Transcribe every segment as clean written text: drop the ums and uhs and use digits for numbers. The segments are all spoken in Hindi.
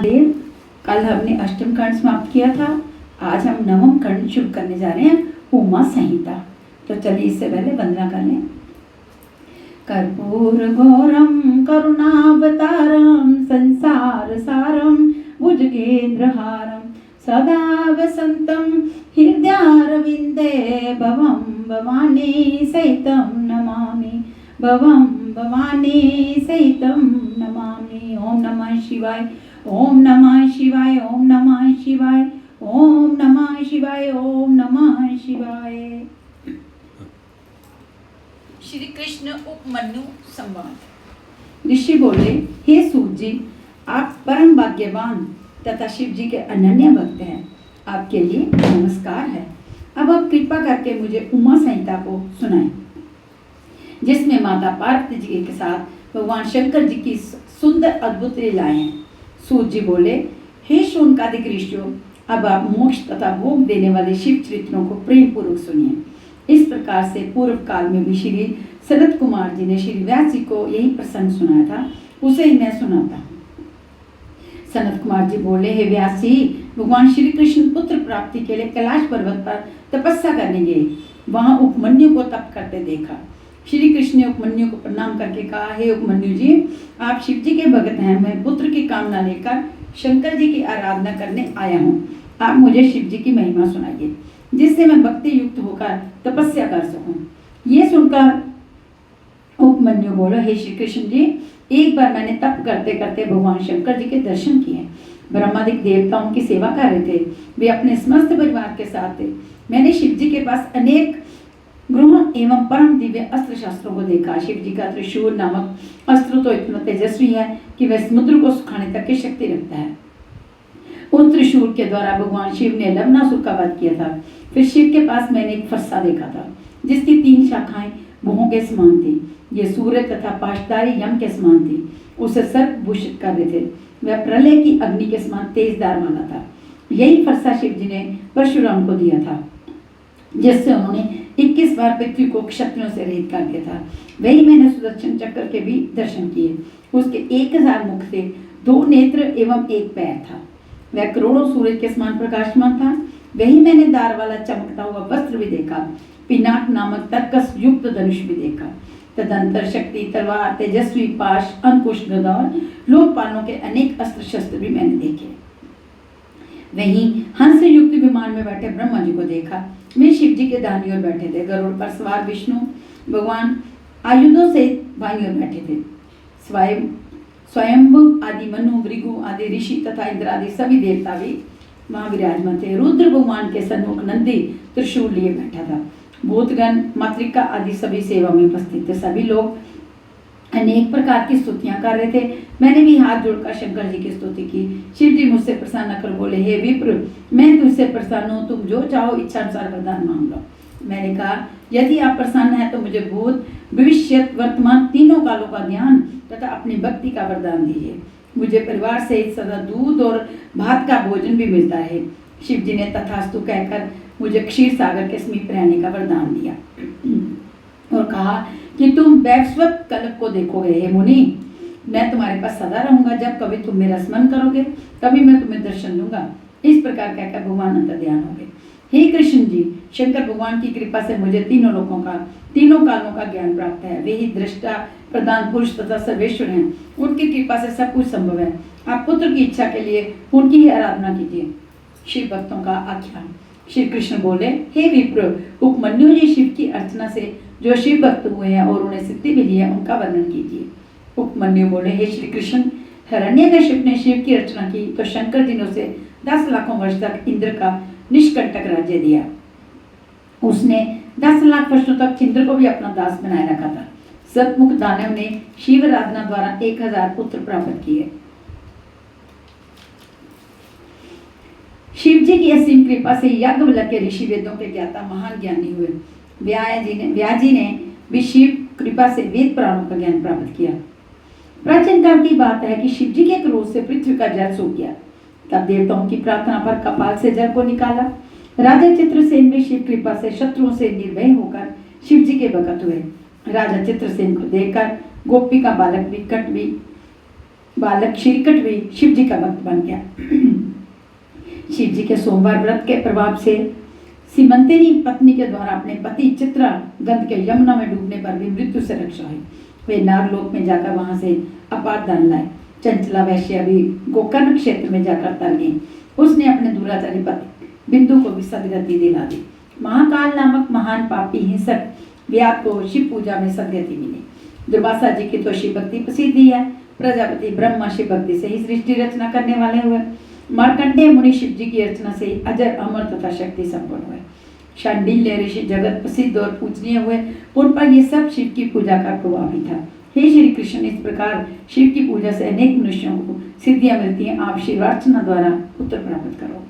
देव, कल हमने अष्टम खंड समाप्त किया था। आज हम नवम खंड शुरू करने जा रहे हैं, उमा संहिता। तो चलिए इससे पहले वंदना कर लें। कर्पूर घोरम करुणावतारम संसार सारम भुजगेंद्रहारम सदा वसंतम हृदयारविंदे भवम भवानी सहितं नमामि भवम भवानी सहितं नमामि। ओम नमः शिवाय, ओम नमः शिवाय, ओम नमः शिवाय, ओम नमः शिवाय, ओम नमः शिवाय। श्री कृष्ण उपमन्यु संवाद। ऋषि बोले, हे सूत जी, आप परम भाग्यवान तथा शिव जी के अनन्य भक्त हैं। आपके लिए नमस्कार है। अब आप कृपा करके मुझे उमा संहिता को सुनाएं, जिसमें माता पार्वती जी के साथ भगवान शंकर जी की सुंदर अद्भुत लीलाएं हैं। सूत जी बोले, हे शौनकादिक ऋषियों, अब आप मोक्ष तथा भोग देने वाले शिव चरित्रों को प्रेम पूर्वक सुनिए। इस प्रकार से पूर्व काल में भी श्री सनत कुमार जी ने श्री व्यास जी को यही प्रसंग सुनाया था, उसे ही मैं सुनाता हूँ। सनत कुमार जी बोले, हे व्यास जी, भगवान श्री कृष्ण पुत्र प्राप्ति के लिए कैलाश पर्वत पर तपस्या करने गए। वहां उपमन्यु को तप करते देखा। श्री कृष्ण ने उपमन्यु को प्रणाम करके कहा, हे उपमन्यु जी, आप शिव जी के भक्त हैं। मैं पुत्र की कामना लेकर शंकर जी की आराधना करने आया हूँ। आप मुझे शिव जी की महिमा सुनाइए, जिससे मैं भक्ति युक्त होकर तपस्या कर सकूं। ये सुनकर उपमन्यु बोला, हे श्री कृष्ण जी, एक बार मैंने तप करते करते भगवान शंकर जी के दर्शन किए। ब्रह्मादिक देवता उनकी सेवा कर रहे थे। वे अपने समस्त परिवार के साथ थे। मैंने शिव जी के पास अनेक गृह एवं परम दिव्य अस्त्र शस्त्रों को देखा। शिव जी का त्रिशूल नामक अस्त्र तो इतना तेजस्वी है कि वह समुद्र को सुखाने तक की शक्ति रखता है। उस त्रिशूल के द्वारा भगवान शिव ने लवणासुर का वध किया था। फिर शिव के पास मैंने एक फरसा देखा था, जिसकी 3 शाखाएं भुवों के समान थी। ये सूर्य तथा पाशधारी यम के समान थी। उसे सर्प भूषित कर रहे थे। वह प्रलय की अग्नि के समान तेजदार वाला था। यही फरसा शिव जी ने परशुराम को दिया था, जिससे उन्होंने 21 बार पृथ्वी को क्षत्रियों से रहित कर दिया था। वही मैंने सुदर्शन चक्र के भी दर्शन किए। उसके 1000 मुख थे, 2 नेत्र एवं 1 पैर था। वह करोड़ों सूरज के समान प्रकाशमान था। वही मैंने दार वाला चमकता हुआ वस्त्र भी देखा। पिनाक नामक तर्कस युक्त धनुष भी देखा। तदंतर शक्ति, तलवार, तेजस्वी पाश, अंकुश, गदा और लोकपालों के अनेक अस्त्र शस्त्र भी मैंने देखे। वहीं हंस युक्त विमान में बैठे ब्रह्मा जी को देखा। वे शिव जी के दाहिनी ओर बैठे थे। गरुड़ पर सवार विष्णु भगवान आयुधों से बाईं ओर बैठे थे। स्वयंभु आदि मनु, भृगु आदि ऋषि तथा इंद्र आदि सभी देवता भी वहां विराजमान थे। रुद्र भगवान के सन्मुख नंदी त्रिशूल लिए बैठा था। भूतगण, मातृका आदि सभी सेवा में उपस्थित थे। सभी लोग अनेक प्रकार की स्तुतियां कर रहे थे। मैंने भी हाथ जोड़कर शंकर जी की स्तुति की। शिव जी मुझसे प्रसन्न कर बोले, हे विप्र, मैं तुझसे प्रसन्न हूँ। तुम जो चाहो इच्छा अनुसार वरदान मांग लो। मैंने कहा, यदि आप प्रसन्न हैं तो मुझे भूत, भविष्य, वर्तमान तीनों कालों का ज्ञान तथा अपनी भक्ति का वरदान दीजिए। मुझे परिवार सहित सदा दूध और भात का भोजन भी मिलता है। शिव जी ने तथास्तु कहकर मुझे क्षीर सागर के समीप रहने का वरदान दिया और कहा कि तुम वैवस्वत कल्प को देखोगे। हे मुनि, मैं तुम्हारे पास सदा रहूंगा। जब कभी तुम मेरा स्मरण करोगे, तभी मैं तुम्हें दर्शन दूंगा। इस प्रकार कहकर भगवान अंतर्ध्यान हो गए। हे कृष्ण जी, शंकर भगवान की कृपा से मुझे तीनों लोकों का, तीनों कालों का ज्ञान प्राप्त है। वे ही दृष्टा, प्रधान पुरुष तथा सर्वेश्वर हैं। उनकी कृपा से सब कुछ संभव है। आप पुत्र की इच्छा के लिए उनकी ही आराधना कीजिए। शिव भक्तों का आख्यान। श्री कृष्ण बोले, हे विप्र, उपमन्यु जी शिव की अर्चना से जो शिव भक्त हुए हैं और उन्हें सिद्धि मिली है, उनका वर्णन कीजिए। उपमन्यु बोले, हे श्री कृष्ण, हिरण्यकश्यप ने शिव की अर्चना की तो शंकर जी ने उसे 10 लाखों वर्ष तक इंद्र का निष्कंटक राज्य दिया। उसने 10 लाख वर्षों तक इंद्र को भी अपना दास बनाए रखा था। सतमुख दानव ने शिव आराधना द्वारा 1000 पुत्र प्राप्त किए। शिव जी की असीम कृपा से याज्ञवल्क्य के ऋषि वेदों के ज्ञाता महान ज्ञानी हुए। व्यास जी ने भी शिव कृपा से वेद पुराणों का ज्ञान प्राप्त किया। प्राचीन काल की बात है कि शिव जी के क्रोध से पृथ्वी का जल सूख गया। तब देवताओं की प्रार्थना पर कपाल से जल को निकाला। राजा चित्रसेन भी शिव कृपा से शत्रुओं से निर्भय होकर शिव जी के भक्त हुए। राजा चित्रसेन को देखकर गोपी का बालक विकट भी बालक श्रीकट भी शिव जी का भक्त बन गया। शिव जी के सोमवार व्रत के प्रभाव से सीमंतेरी पत्नी के द्वारा अपने पति चित्रागंध के यमुना में डूबने पर भी मृत्यु से रक्षा हुई। वे नागलोक में जाकर वहां से अपार दान लाए। चंचला वैश्य भी गोकर्ण क्षेत्र में जाकर तर गई। उसने अपने दुराचारी पति बिंदु को भी सदगति दिला दी। महाकाल नामक महान पापी हिंसक व्याध को शिव पूजा में सदगति मिली। दुर्वासा जी की तो शिव भक्ति प्रसिद्धि है। प्रजापति ब्रह्मा शिव भक्ति से ही सृष्टि रचना करने वाले हुए। मार्कंडेय मुनि शिव जी की अर्चना से अजर अमर तथा शक्ति संपन्न हुए। शांडिल्य ऋषि जगत प्रसिद्ध और पूजनीय हुए। उन पर ये सब शिव की पूजा का प्रभाव ही था। हे श्री कृष्ण, इस प्रकार शिव की पूजा से अनेक मनुष्यों को सिद्धियां मिलती हैं। आप शिवार्चना द्वारा उत्तर प्राप्त करो।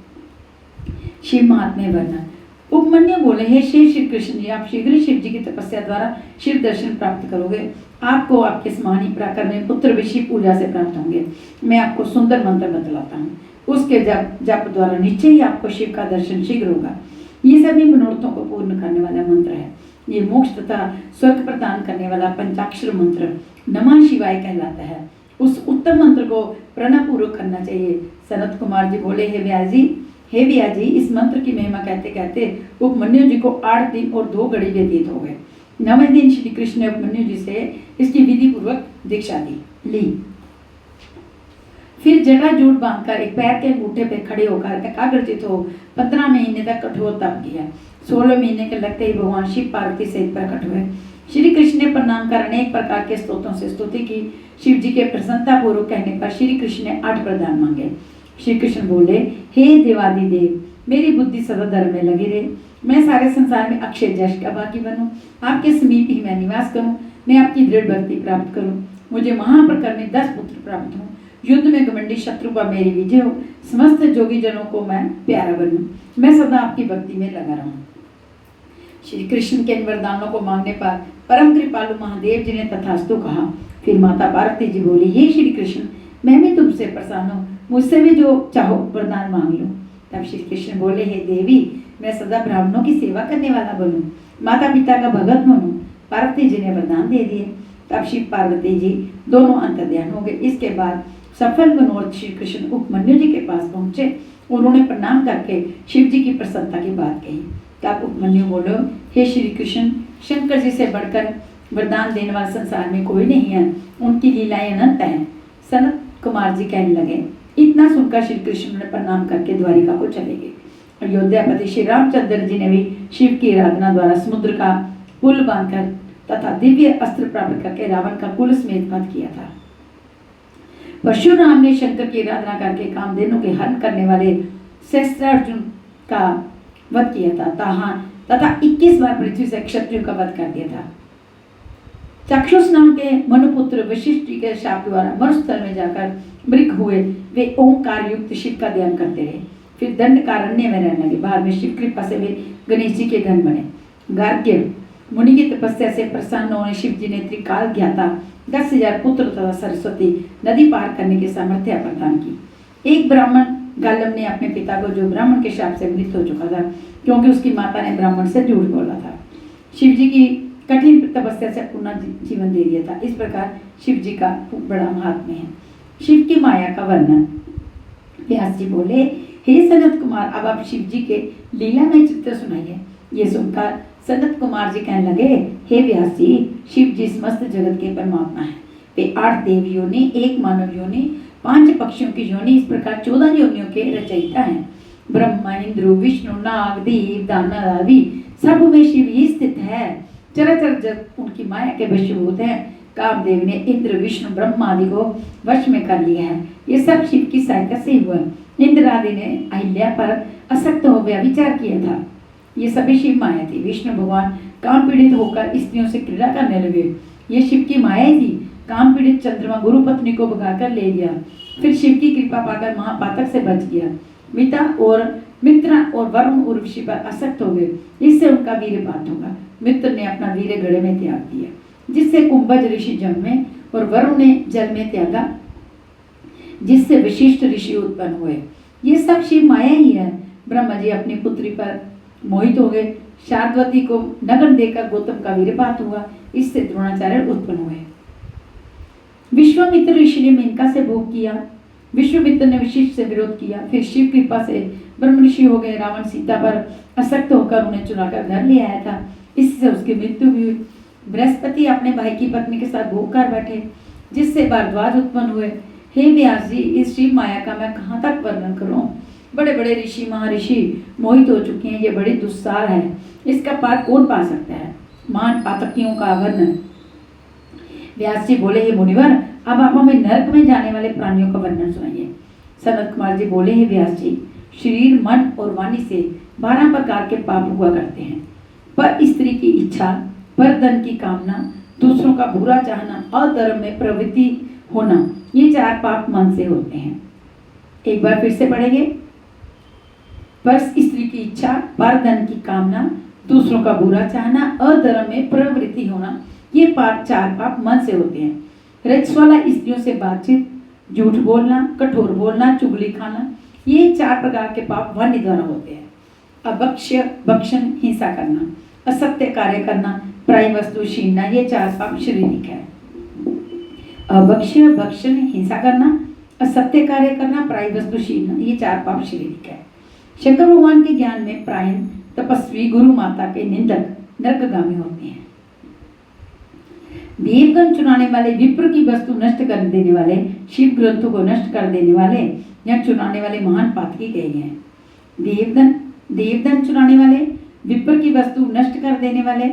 शिव महात्म्य वर्णन। उपमन्यु बोले, हे श्री कृष्ण जी, आप शीघ्र शिव जी की तपस्या द्वारा शिव दर्शन प्राप्त करोगे। आपको आपके समानी पराक्रमी पुत्र भी शिव पूजा से प्राप्त होंगे। मैं आपको सुंदर मंत्र बतलाता हूँ। उसके जप द्वारा निश्चय ही आपको शिव का दर्शन शीघ्र होगा। ये सभी मनोरथों को पूर्ण करने वाला मंत्र है। ये मोक्ष तथा स्वर्ग प्रदान करने वाला पंचाक्षर मंत्र नमः शिवाय कहलाता है। उस उत्तम मंत्र को प्रणव पूर्वक करना चाहिए। सनत कुमार जी बोले, हे व्यास जी, इस मंत्र की महिमा कहते कहते उपमन्यु जी को 8 दिन और 2 घड़ी व्यतीत हो गए। 9वें दिन श्री कृष्ण ने उपमन्यु जी से इसकी विधि पूर्वक दीक्षा ली। फिर जटाजूट बांधकर एक पैर के अंगूठे पे खड़े होकर एकाग्रचित हो 15 महीने तक कठोर तप किया। 16 महीने के लगते ही भगवान शिव पार्वती सहित प्रकट हुए। श्री कृष्ण ने प्रणाम कर अनेक प्रकार के स्तोत्रों से स्तुति की। शिव जी के प्रसन्नता पूर्वक कहने पर श्री कृष्ण ने 8 वरदान मांगे। श्री कृष्ण बोले, हे देवादिदेव, मेरी बुद्धि सदा धर्म में लगी रहे। मैं सारे संसार में अक्षय जश का भागी बनूं। आपके समीप ही मैं निवास करूं। मैं आपकी दृढ़ भक्ति प्राप्त करूं। मुझे महाप्रकर में 10 पुत्र प्राप्त हों। युद्ध में घमंडी शत्रु पर मेरी विजय हो। समस्त जोगी जनों को मैं प्यारा बनूं। मैं सदा आपकी भक्ति में लगा रहूं। श्री कृष्ण के इन वरदानों को मांगने पर परम कृपालु महादेव जी ने तथास्तु कहा। फिर माता पार्वती जी बोली, हे श्री कृष्ण, मैं भी तुमसे प्रसन्न हूँ। मुझसे भी जो चाहो वरदान मांग लो। तब श्री कृष्ण बोले, हे देवी, मैं सदा ब्राह्मणों की सेवा करने वाला बनूं, माता पिता का भगत बनूं। पार्वती जी ने वरदान दे दिए। तब शिव पार्वती जी दोनों अंतर्ध्यान हो गए। इसके बाद सफल मनोरथ श्री कृष्ण उपमन्यु जी के पास पहुंचे। उन्होंने प्रणाम करके शिव जी की प्रसन्नता की बात कही। तब उपमन्यु बोलो, हे श्री कृष्ण, शंकर जी से बढ़कर वरदान देने वाला संसार में कोई नहीं है। उनकी लीलाएं अनंत हैं। सनत कुमार जी कहने लगे। इतना सुनकर श्री कृष्ण ने प्रणाम करके द्वारिका को चले गए। अयोध्यापति श्री रामचंद्र जी ने भी शिव की आराधना द्वारा समुद्र का पुल बांधकर तथा दिव्य अस्त्र प्राप्त करके रावण का कुल समेत वध किया था। परशुराम ने शंकर की आराधना करके कामधेनु के हरण करने वाले सहस्त्रार्जुन का वध किया था तथा 21 बार पृथ्वी से क्षत्रियों का वध कर दिया था। चक्षुष नाम के मनुपुत्र वशिष्ठ जी के शाप द्वारा मरुस्थल में जाकर मृग हुए। वे ओंकार युक्त शिव का ध्यान करते रहे। फिर दंडकारण्य में रहने लगे। बाद में शिव कृपा से वे गणेश जी के गण बने। गार्ग्य मुनि की तपस्या से प्रसन्न होने शिव जी ने त्रिकाल ज्ञाता 10,000 पुत्र तथा सरस्वती नदी पार करने की सामर्थ्य प्रदान की। एक ब्राह्मण गालम ने अपने पिता को, जो ब्राह्मण के शाप से मृत हो चुका था क्योंकि उसकी माता ने ब्राह्मण से झूठ बोला था, शिव जी की कठिन तपस्या से पुनः जीवन दे दिया था। इस प्रकार शिव जी का बड़ा महात्म्य है। शिव की माया का वर्णन। व्यास जी बोले, हे सनत कुमार, अब आप शिव जी के लीला में चित्र सुनाइए। ये सुनकर सनत कुमार जी कहने लगे, हे व्यास जी, शिव जी समस्त जगत के परमात्मा है। वे 8 देव योनि, 1 मानव योनि, 5 पक्षियों की योनि, इस प्रकार 14 योनियों के रचयिता हैं। ब्रह्मा, इंद्र, विष्णु, नाग, देव, दानव आदि सब में शिव ही स्थित है। चराचर जग उनकी माया के वशीभूत हैं। कामदेव ने इंद्र, विष्णु, ब्रह्मा आदि को वश में कर लिया है। ये सब शिव की सहायता से हुआ। इंद्र आदि ने अहिल्या पर असक्त हो गया विचार किया था। ये सभी शिव माया थी। विष्णु भगवान काम पीड़ित होकर स्त्रियों से क्रीड़ा करने लगे। ये शिव की माया थी। काम पीड़ित चंद्रमा गुरु पत्नी को भगाकर ले गया। फिर शिव की कृपा पाकर महापातक से बच गया। मिता और मित्र और वरुण उर्वशी पर असक्त हो गए। इससे उनका वीर्यपात होगा। मित्र ने अपना वीर्य गड़े में त्याग दिया, जिससे कुंभज ऋषि जन्मे, और वरुण ने जल में त्यागा, जिससे विशिष्ट ऋषि उत्पन्न हुए। ये सब शिव माया ही है। ब्रह्मा जी अपनी पुत्री पर मोहित हो गए। शार्दवती को नगन देकर गौतम का वीर्यपात हुआ। इससे द्रोणाचार्य उत्पन्न हुए। विश्वामित्र ऋषि ने मेनका से भोग किया। विश्वामित्र ने वशिष्ठ से विरोध किया। फिर शिव कृपा से ब्रह्म ऋषि हो गए। रावण सीता पर आसक्त होकर उन्हें चुराकर घर ले आया था, इससे उसकी मृत्यु भी हुई। बृहस्पति अपने भाई की पत्नी के साथ भोग कर बैठे, जिससे भारद्वाज उत्पन्न हुए। हे व्यास जी, इस शिव माया का मैं कहाँ तक वर्णन करूं? बड़े बड़े ऋषि महर्षि मोहित हो चुके हैं। ये बड़ी दुस्सार है, इसका पार कौन पा सकता है? मान पातकियों का वर्णन। व्यास जी बोले, हे मुनिवर, अब आप हमें नरक में जाने वाले प्राणियों का वर्णन सुनाइए। सनत कुमार जी बोले, हे व्यास जी, शरीर, मन और वाणी से 12 प्रकार के पाप हुआ करते हैं। पर स्त्री की इच्छा, पर धन की कामना, दूसरों का बुरा चाहना, अधर्म में प्रवृत्ति होना, ये 4 पाप मन से होते हैं। एक बार फिर से पढ़ेंगे। पर स्त्री की इच्छा, पर धन की कामना, दूसरों का बुरा चाहना, अधर्म में प्रवृत्ति होना, ये 4 पाप मन से होते हैं। रजस्वला स्त्रियों से बातचीत, झूठ बोलना, कठोर बोलना, चुगली खाना, ये 4 प्रकार के पाप वाणी द्वारा होते हैं। अभक्ष्य, भक्षण, हिंसा करना, असत्य कार्य करना, पराई वस्तु छीनना, ये 4 पाप शारीरिक है। अभक्ष्य, भक्षण, हिंसा करना, असत्य कार्य करना, पराई वस्तु छीनना, ये 4 पाप शारीरिक है। शंकर भगवान के ज्ञान में प्रायण, तपस्वी, गुरु माता के निंदक नरकगामी होते हैं। देवगण चुराने वाले, विप्र की वस्तु नष्ट कर देने वाले, शिव ग्रंथों को नष्ट कर देने वाले या चुराने वाले महान पातकी कहे गए हैं। देवधन चुराने वाले, विप्र की वस्तु नष्ट कर देने वाले,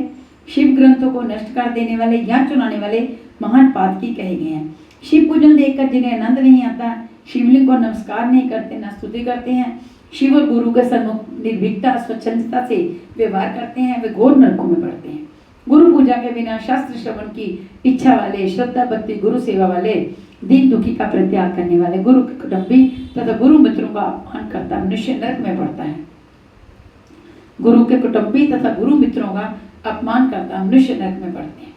शिव ग्रंथों को नष्ट कर देने वाले या चुराने वाले महान पातकी कहे गए हैं। शिव पूजन देखकर जिन्हें आनंद नहीं आता, शिवलिंग को नमस्कार नहीं करते, न स्तुति करते हैं, शिव और गुरु के सम्मुख निर्भीकता, स्वच्छंदता से व्यवहार करते हैं, वे घोर नरकों में पड़ते हैं। गुरु पूजा के बिना, शास्त्र श्रवण की इच्छा वाले, श्रद्धा भक्ति, गुरु सेवा वाले, दीन दुखी का परित्याग करने वाले, गुरु के कुटुंबी तथा गुरु मित्रों का अपमान करता मनुष्य नरक में पड़ता है। गुरु के कुटुंबी तथा गुरु मित्रों का अपमान करता मनुष्य नरक में पड़ते हैं।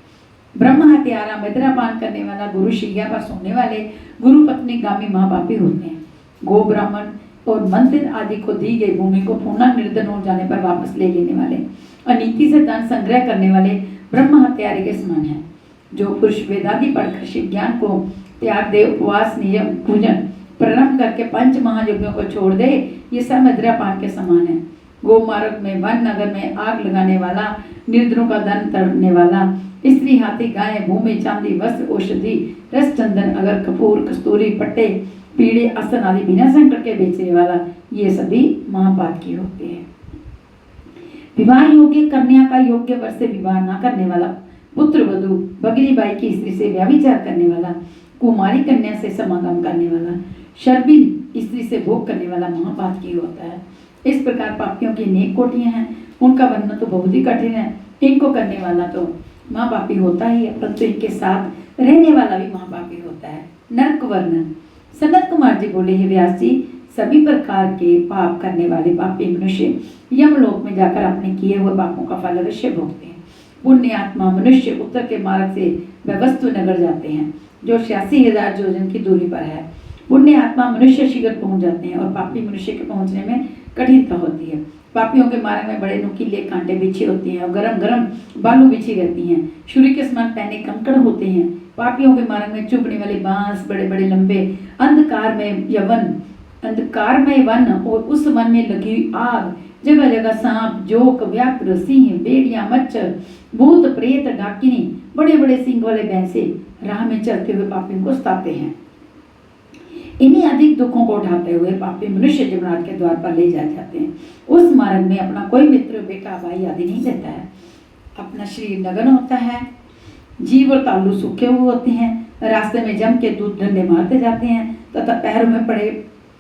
ब्रह्म हत्यारा, मदिरापान करने वाला, गुरु शैया पर सोने वाले, गुरु पत्नी गामी महापापी होते हैं। गो, ब्राह्मण और मंदिर आदि को दी गई भूमि को पुनः निर्धन हो जाने पर वापस ले लेने वाले, अनीति से धन संग्रह करने वाले ब्रह्म हत्यारे के समान है। जो पुरुष वेदादि पढ़कर शिव ज्ञान को त्याग दे, उपवास, नियम, पूजन प्रारंभ करके 5 महायज्ञों को छोड़ दे, ये सब मदिरापान के समान है। गो मार्ग में, वन नगर में आग लगाने वाला, निर्धनों का धन तड़पने वाला, स्त्री, हाथी, गाय, भूमि, चांदी, वस्त्र, औषधि, रस, चंदन, अगर, कपूर, कस्तूरी, पट्टे, पीड़े, आसन आदि बिना संकट के बेचने वाला, ये सभी महापातकी होते हैं। विवाह योग्य कन्या का योग्य वर से विवाह न करने वाला, पुत्र वधु, भगिनी बाई की स्त्री से व्यभिचार करने वाला, कुमारी कन्या से समागम करने वाला, शर्मिन स्त्री से भोग करने वाला महापातकी होता है। इस प्रकार पापियों की अनेक कोटियां हैं, उनका वर्णन तो बहुत ही कठिन है। इनको करने वाला तो महापापी होता ही है, परंतु इनके साथ रहने वाला भी महापापी होता है। नरक वर्णन। सनत कुमार जी बोले, हे व्यास जी, सभी प्रकार के पाप करने वाले पापी मनुष्य यमलोक में जाकर अपने किए हुए पापों का फल अवश्य भोगते हैं। पुण्य आत्मा मनुष्य उत्तर के मार्ग से वस्तु नगर जाते हैं, जो 86,000 योजन की दूरी पर है। पुण्य आत्मा मनुष्य शीघ्र पहुंच जाते हैं और पापी मनुष्य के पहुंचने में कठिनता होती है। पापियों के मार्ग में बड़े नुकीले कांटे बिछे होते हैं और गरम गरम बालू बिछी रहती हैं। छुरी के समान पहने कंकड़ होते हैं। पापियों के मार्ग में चुभने वाले बांस, बड़े बड़े लंबे, अंधकार में वन और उस वन में लगी आग, जगह जगह सांप, जोक, व्याघ्र, सिंह, भेड़िया, मच्छर, भूत, प्रेत, डाकिनी, बड़े बड़े सिंह वाले भैंसे राह में चलते हुए पापियों को सताते हैं। इन्हीं अधिक दुखों को उठाते हुए पापी मनुष्य जमराट के द्वार पर ले जाए जाते हैं। उस मार्ग में अपना कोई मित्र, बेटा, भाई आदि नहीं रहता है। अपना शरीर नग्न होता है, जीव और तालू सूखे हुए होते हैं, रास्ते में जम के दूध डंडे मारते जाते हैं तथा पैरों में पड़े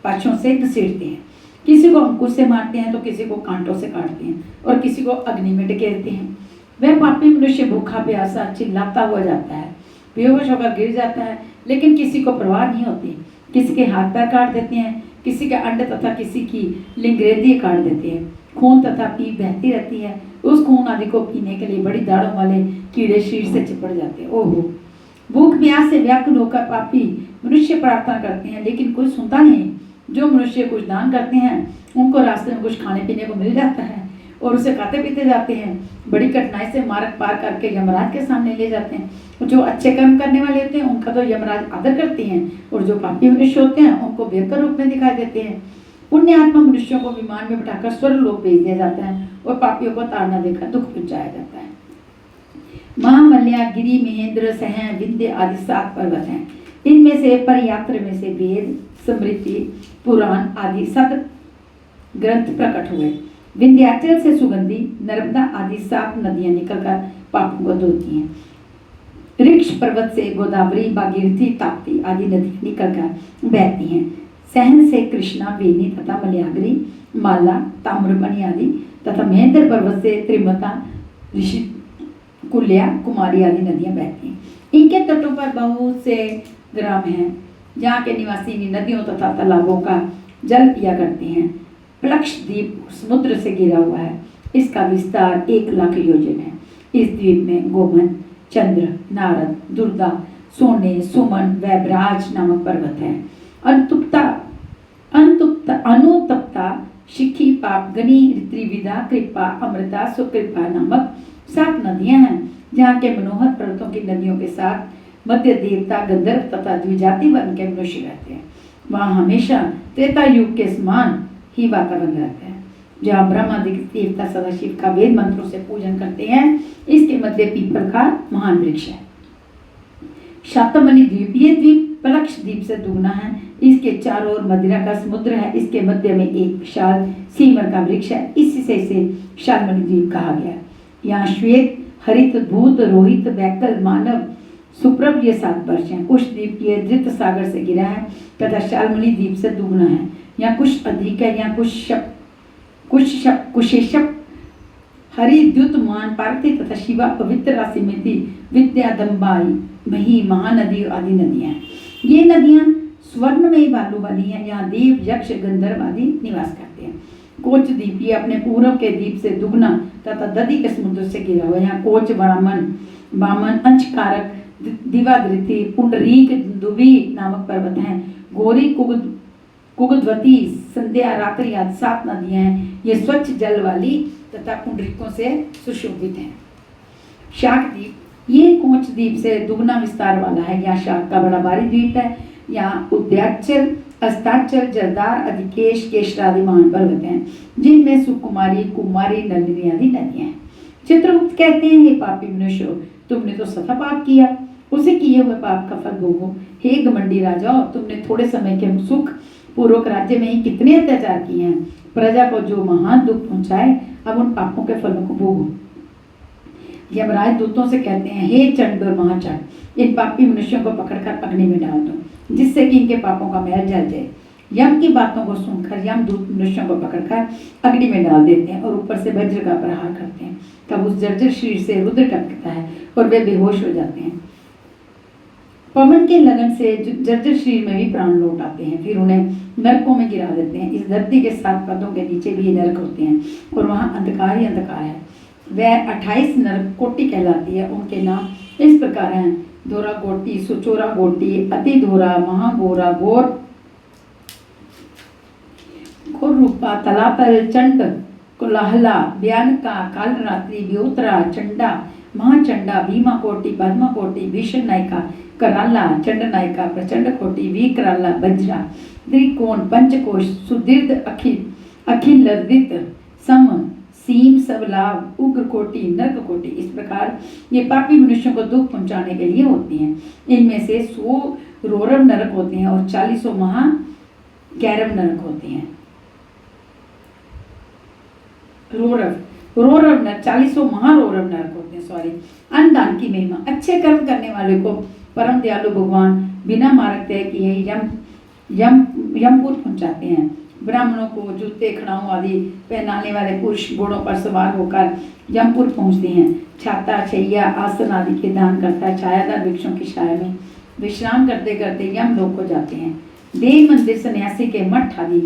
पाछों से घसीटते हैं। किसी को अंकुश से मारते हैं तो किसी को कांटों से काटते हैं और किसी को अग्नि में ढकेलते हैं। वह पापी मनुष्य भूखा प्यासा चिल्लाता हुआ जाता है, बेहोश होकर गिर जाता है, लेकिन किसी को परवाह नहीं होती। किसी के हाथ पैर काट देते हैं, किसी के अंडे तथा किसी की लिंगरेदी काट देते हैं। खून तथा पीप बहती रहती है। उस खून आदि को पीने के लिए बड़ी दाढ़ों वाले कीड़े शरीर से चिपट जाते हैं। ओहो, भूख प्यास से व्याकुल होकर पापी मनुष्य प्रार्थना करते हैं, लेकिन कोई सुनता नहीं। जो मनुष्य कुछ दान करते हैं उनको रास्ते में कुछ खाने पीने को मिल जाता है। और उसे खाते पीते जाते हैं। बड़ी कठिनाई से मार्ग पार करके यमराज के सामने ले जाते हैं। जो अच्छे कर्म करने वाले होते हैं उनका तो यमराज आदर करते हैं, और जो पापी मनुष्य होते हैं उनको भयंकर रूप में दिखाई देते हैं। पुण्य आत्मा मनुष्यों को विमान में बिठाकर स्वर्गलोक भेज दिया जाता है और पापियों को ताड़ना देकर दुख पहुंचाया जाता है। महामल्या, गिरि, महेंद्र, सह, विंध्य आदि 7 पर्वत हैं। इनमें से परयात्र में से वेद, स्मृति, पुराण आदि 7 ग्रंथ प्रकट हुए। विंध्याचल से सुगंधी, नर्मदा आदि 7 नदियां निकलकर पापों को धोती हैं। ऋक्ष पर्वत से गोदावरी, भागीरथी, ताप्ती आदि नदियां निकलकर बहती हैं। सहन से कृष्णा, वेणी तथा मलयाग्री, माला, ताम्रपणी आदि तथा महेंद्र पर्वत से त्रिमता, ऋषि कुल्या, कुमारी आदि नदियां बहती हैं। इनके तटों पर बहुत से ग्राम हैं जहाँ के निवासी इन नदियों तथा तालाबों का जल पिया करते हैं। प्लक्ष द्वीप समुद्र से घिरा हुआ है। इसका विस्तार 1 लाख योजन है। इस द्वीप में गोमन, चंद्र, नारद, दुर्गा, सोने, सुमन, वैभराज नामक पर्वत है। अनुतप्ता, शिखी, पापगनी, त्रिविदा, कृपा, अमृता, सुकृपा नामक 7 नदियां हैं। जहाँ के मनोहर पर्वतों की नदियों के साथ मध्य देवता, गंधर्व तथा द्विजाति वर्ण के मनुष्य रहते हैं। वहाँ हमेशा त्रेता युग के समान ही वातावरण रहता है। जहाँ ब्रह्मादि देवता सदाशिव का वेद मंत्रों से पूजन करते हैं। इसके मध्य पीपल का महान वृक्ष है। शातमणि द्वीप, ये द्वीप प्लक्ष द्वीप से दुगना है। इसके चारों ओर मदिरा का समुद्र है। इसके मध्य में एक विशाल सीमर का वृक्ष है। इसी से इसे शातमणि द्वीप कहा गया। यहाँ श्वेत, हरित, भूत, रोहित, बैकल, मानव, सुप्रभ ये 7 वर्ष हैं। कुश द्वीप ये धृत सागर से गिरा है तथा शालमणि द्वीप से दुगना है। यहाँ कुश अधिक है। यहाँ कुशेशप, हरि, द्युत, मान, पार्वती तथा शिवा, पवित्र राशि में थी, विद्या, दम्बाई, मही, महानदी आदि नदियां हैं। ये नदियां स्वर्णमयी बालू वाली हैं। यहाँ देव, यक्ष, गंधर्व आदि निवास करते हैं। कोच द्वीप ये अपने पूर्व के द्वीप से दुगना तथा दधी के समुद्र से घिरा हुआ है। यहाँ कोच, वामन, अंशकारक, दिवादृति, पुंडरीक, दुबी नामक पर्वत हैं। गौरी, कुगुदवती, संध्या, रात्रि आदि 7 नदियां हैं। ये स्वच्छ जल वाली तथा पुंडरीकों से सुशोभित हैं। शाक द्वीप ये कोच द्वीप से दुगना विस्तार वाला है। यहाँ शाक का बड़ा भारी द्वीप है। यहाँ उद्याचल, अस्ताचल, जलदार, अधिकेश, केशरादि महान पर्वत हैं जिनमें सुकुमारी, कुमारी, नलिनी आदि नदियां हैं। चित्रगुप्त कहते हैं, हे पापी मनुष्यों, तुमने तो सता पाप किया, उसे किए हुए पाप का फल भोगो। हे घमंडी राजाओं, तुमने थोड़े समय के सुख पूर्वक राज्य में ही कितने अत्याचार किए हैं। प्रजा को जो महान दुख पहुंचाए, अब उन पापों के फलों को भोगो। यमराज दूतों से कहते हैं, हे चंड और महाचंड, इन पापी मनुष्यों को पकड़कर अग्नि में डाल दो, जिससे कि इनके पापों का महल जल जाए। यम की बातों को सुनकर यम दूत मनुष्यों को पकड़कर अग्नि में डाल देते हैं और ऊपर से वज्र का प्रहार करते हैं। तब उस जर्जर शरीर से रुद्र टपकता है और वे बेहोश हो जाते हैं। पवन के लगन से जर्जर शरीर में भी प्राण लौट आते हैं। फिर उन्हें नरकों में गिरा देते हैं। इस धरती के 7 पदों के नीचे भी नरक होते हैं और वहाँ अंधकार ही अंधकार है। वह 28 नरक कोटि कहलाती है। उनके नाम इस प्रकार हैं: धोरा गोटी, सुचोरा गोटी, अति धोरा, महागोरा, घोर रूपा, तलातल, चंड, कुलाहला, ब्यानका, कालरात्रि, व्योतरा, चंडा, महाचंडा, भीमा कोटि, पद्मा कोटि, भीषण नायिका, कराला, चंड नायिका, प्रचंड कोटि, विकराला, वज्रा, त्रिकोण, पंचकोश, सुदीर्घ, अखिल लर्दित, सम, सीम, सबलाभ, उग्र कोटि, नर्क कोटि। इस प्रकार ये पापी मनुष्यों को दुख पहुंचाने के लिए होती हैं। इनमें से 100 रोरव नरक होते हैं और 40 महा गैरव नरक होते हैं। रोरव नरक 40 महारोरव नरक होते हैं। सॉरी। अन्नदान की महिमा, अच्छे कर्म करने वाले को परम दयालु भगवान बिना मार्ग तय किए यमपुर पहुंचाते हैं। ब्राह्मणों को जूते, खड़ाऊ आदि पहनाने वाले पुरुष घोड़ों पर सवार होकर यमपुर पहुंचते हैं। छाता, छैया, आसन आदि के दान करता छायादार वृक्षों की छाया में विश्राम करते करते यमलोक को जाते हैं। देव मंदिर, सन्यासी के मठ आदि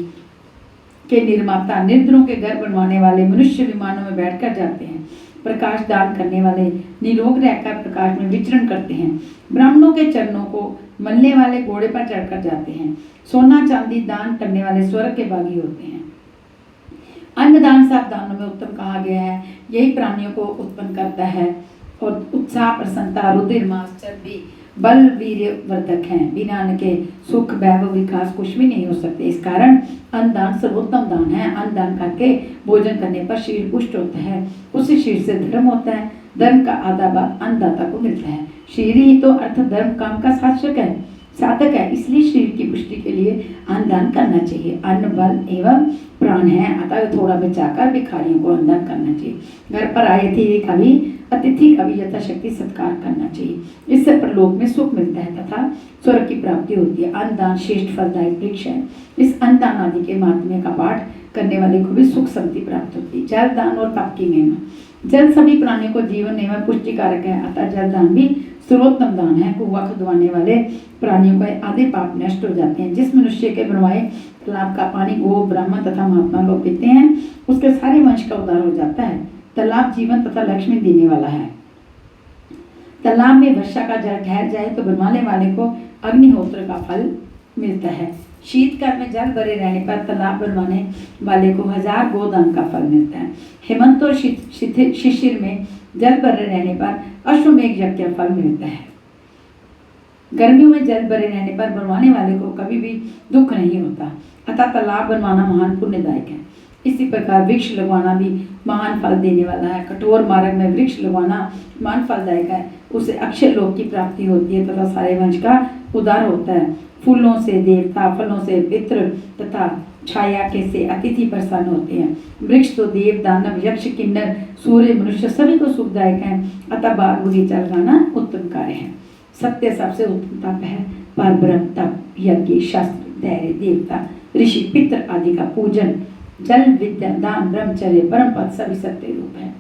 के निर्माता, निर्धनों के घर बनवाने वाले मनुष्य विमानों में बैठकर जाते हैं। प्रकाश दान करने वाले निरोग रहकर प्रकाश में विचरण करते हैं। ब्राह्मणों के चरणों को मलने वाले घोड़े पर चढ़कर जाते हैं। सोना चांदी दान करने वाले स्वर्ग के बागी होते हैं। अन्नदान सब दानों में उत्तम कहा गया है। यही प्राणियों को उत्पन्न करता है और उत्साह, प्रसन्नता, रुधिर, मांस, चर्बी, बल, वीर्य वर्धक हैं। बिना अन्न के सुख, वैभव, विकास कुछ भी नहीं हो सकते। इस कारण अन्नदान सर्वोत्तम दान है। अन्नदान करके भोजन करने पर शरीर पुष्ट होता है। उसी शरीर से धर्म होता है। धर्म का आधा भाग अन्नदाता को मिलता है। शरीर ही तो अर्थ धर्म काम का साधक है। इसलिए शरीर की पुष्टि के लिए अन्नदान करना चाहिए। अन्न बल एवं प्राण है, अतः थोड़ा बचाकर भिखारियों को अन्नदान करना चाहिए। घर पर आए थे कभी अतिथि का भी यथाशक्ति सत्कार करना चाहिए। इससे परलोक में सुख मिलता है तथा स्वर्ग की प्राप्ति होती है। अन्नदान श्रेष्ठ फलदायक वृक्ष है। इस अन्नदान आदि के महात्म्य का पाठ करने वाले को भी सुख समृद्धि प्राप्त होती है। जल दान और तप की महिमा। जल सभी प्राणियों को जीवन एवं पुष्टिकारक है, अतः जल दान भी सर्वोत्तम दान है। कुआं खुदवाने वाले प्राणियों के आधे पाप नष्ट हो जाते हैं। जिस मनुष्य के बनवाए तालाब का पानी गो, ब्राह्मण तथा महात्मा लोग पीते हैं, उसके सारे वंश का उद्धार हो जाता है। तालाब जीवन तथा लक्ष्मी देने वाला है। तालाब में वर्षा का जल ठहर जाए तो बनवाने वाले को अग्निहोत्र का फल मिलता है। शीतकाल में जल भरे रहने पर तालाब बनवाने वाले को 1000 गोदान का फल मिलता है। हेमंत और शिशिर में जल भरे रहने पर अश्वमेघ यज्ञ का फल मिलता है। गर्मियों में जल भरे रहने पर बनवाने वाले को कभी भी दुख नहीं होता, अतः तालाब बनवाना महान पुण्यदायक है। इसी प्रकार वृक्ष लगवाना भी महान फल देने वाला है। कठोर मार्ग में वृक्ष लगवाना महान फलदायक है। उससे अक्षय लोक की प्राप्ति होती है तथा सारे वंश का उद्धार होता है। फूलों से देवता, फलों से पितृ तथा छाया के से अतिथि प्रसन्न होते हैं। वृक्ष तो देव, दानव, यक्ष, किन्नर, सूर्य, मनुष्य सभी को सुखदायक है, अतः बाग बगीचा लगाना उत्तम कार्य है। सत्य सबसे उत्तम तप है। पर ब्रह्म तप, यज्ञ, शास्त्र, धैर्य, देवता, ऋषि, पितृ आदि का पूजन, जल, विद्या, दान, ब्रह्मचर्य, परम पद सभी सत्य रूप है।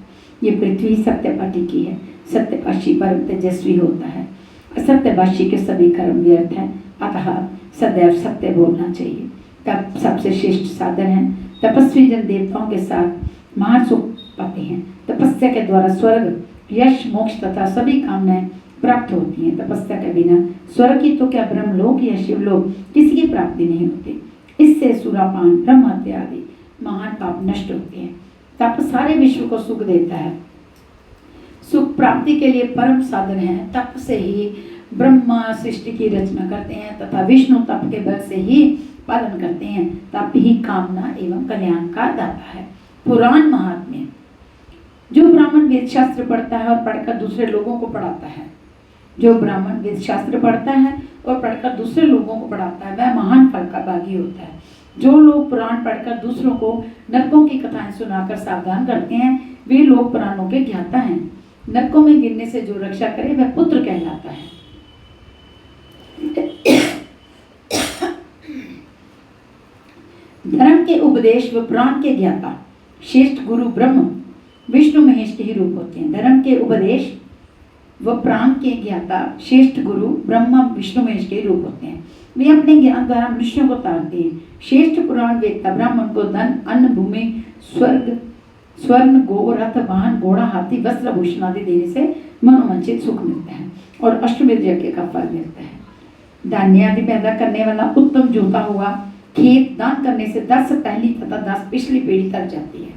ये पृथ्वी सत्य पर टिकी है। सत्यभाषी परम तेजस्वी होता है। असत्यभाषी के सभी कर्म व्यर्थ हैं, अतः सदैव सत्य बोलना चाहिए। तप सबसे श्रेष्ठ साधन है। तपस्वी जन देवताओं के साथ महान सुख पाते हैं। तपस्या के द्वारा स्वर्ग, यश, मोक्ष तथा सभी कामनाएं प्राप्त होती हैं। तपस्या के बिना स्वर्ग की तो क्या ब्रह्मलोक या शिवलोक किसी की प्राप्ति नहीं होती। इससे सुरापान, ब्रह्म हत्या आदि महान पाप नष्ट होते हैं। तप सारे विश्व को सुख देता है। सुख प्राप्ति के लिए परम साधन है। तप से ही ब्रह्मा सृष्टि की रचना करते हैं तथा विष्णु तप के बल से ही पालन करते हैं। तप ही कामना एवं कल्याण का दाता है। पुराण महात्म्य। जो ब्राह्मण वेद शास्त्र पढ़ता है और पढ़कर दूसरे लोगों को पढ़ाता है, जो ब्राह्मण वेद शास्त्र पढ़ता है और पढ़कर दूसरे लोगों को पढ़ाता है, वह महान फल का भागी होता है। जो लोग पुराण पढ़कर दूसरों को नरकों की कथाएं सुनाकर सावधान करते हैं, वे लोग पुराणों के ज्ञाता हैं। नरकों में गिरने से जो रक्षा करे वह पुत्र कहलाता है। धर्म के उपदेश व प्राण के ज्ञाता श्रेष्ठ गुरु ब्रह्म विष्णु महेश के ही रूप होते हैं। धर्म के उपदेश व प्राण के ज्ञाता श्रेष्ठ गुरु ब्रह्मा विष्णु महेश के रूप होते हैं। वे अपने ज्ञान द्वारा मनुष्यों को तारते हैं। श्रेष्ठ पुराण वेदता ब्राह्मण को धन, अन्न, भूमि, स्वर्ग, स्वर्ण, गो, रथ, वाहन, घोड़ा, हाथी, वस्त्र, भूषण आदि देने से मनोवांछित सुख मिलता है और अश्वमेध यज्ञ का फल मिलता है। धान्य आदि पैदा करने वाला उत्तम जोता हुआ खेत दान करने से 10 पहली तथा 10 पिछली पीढ़ी तक जाती है।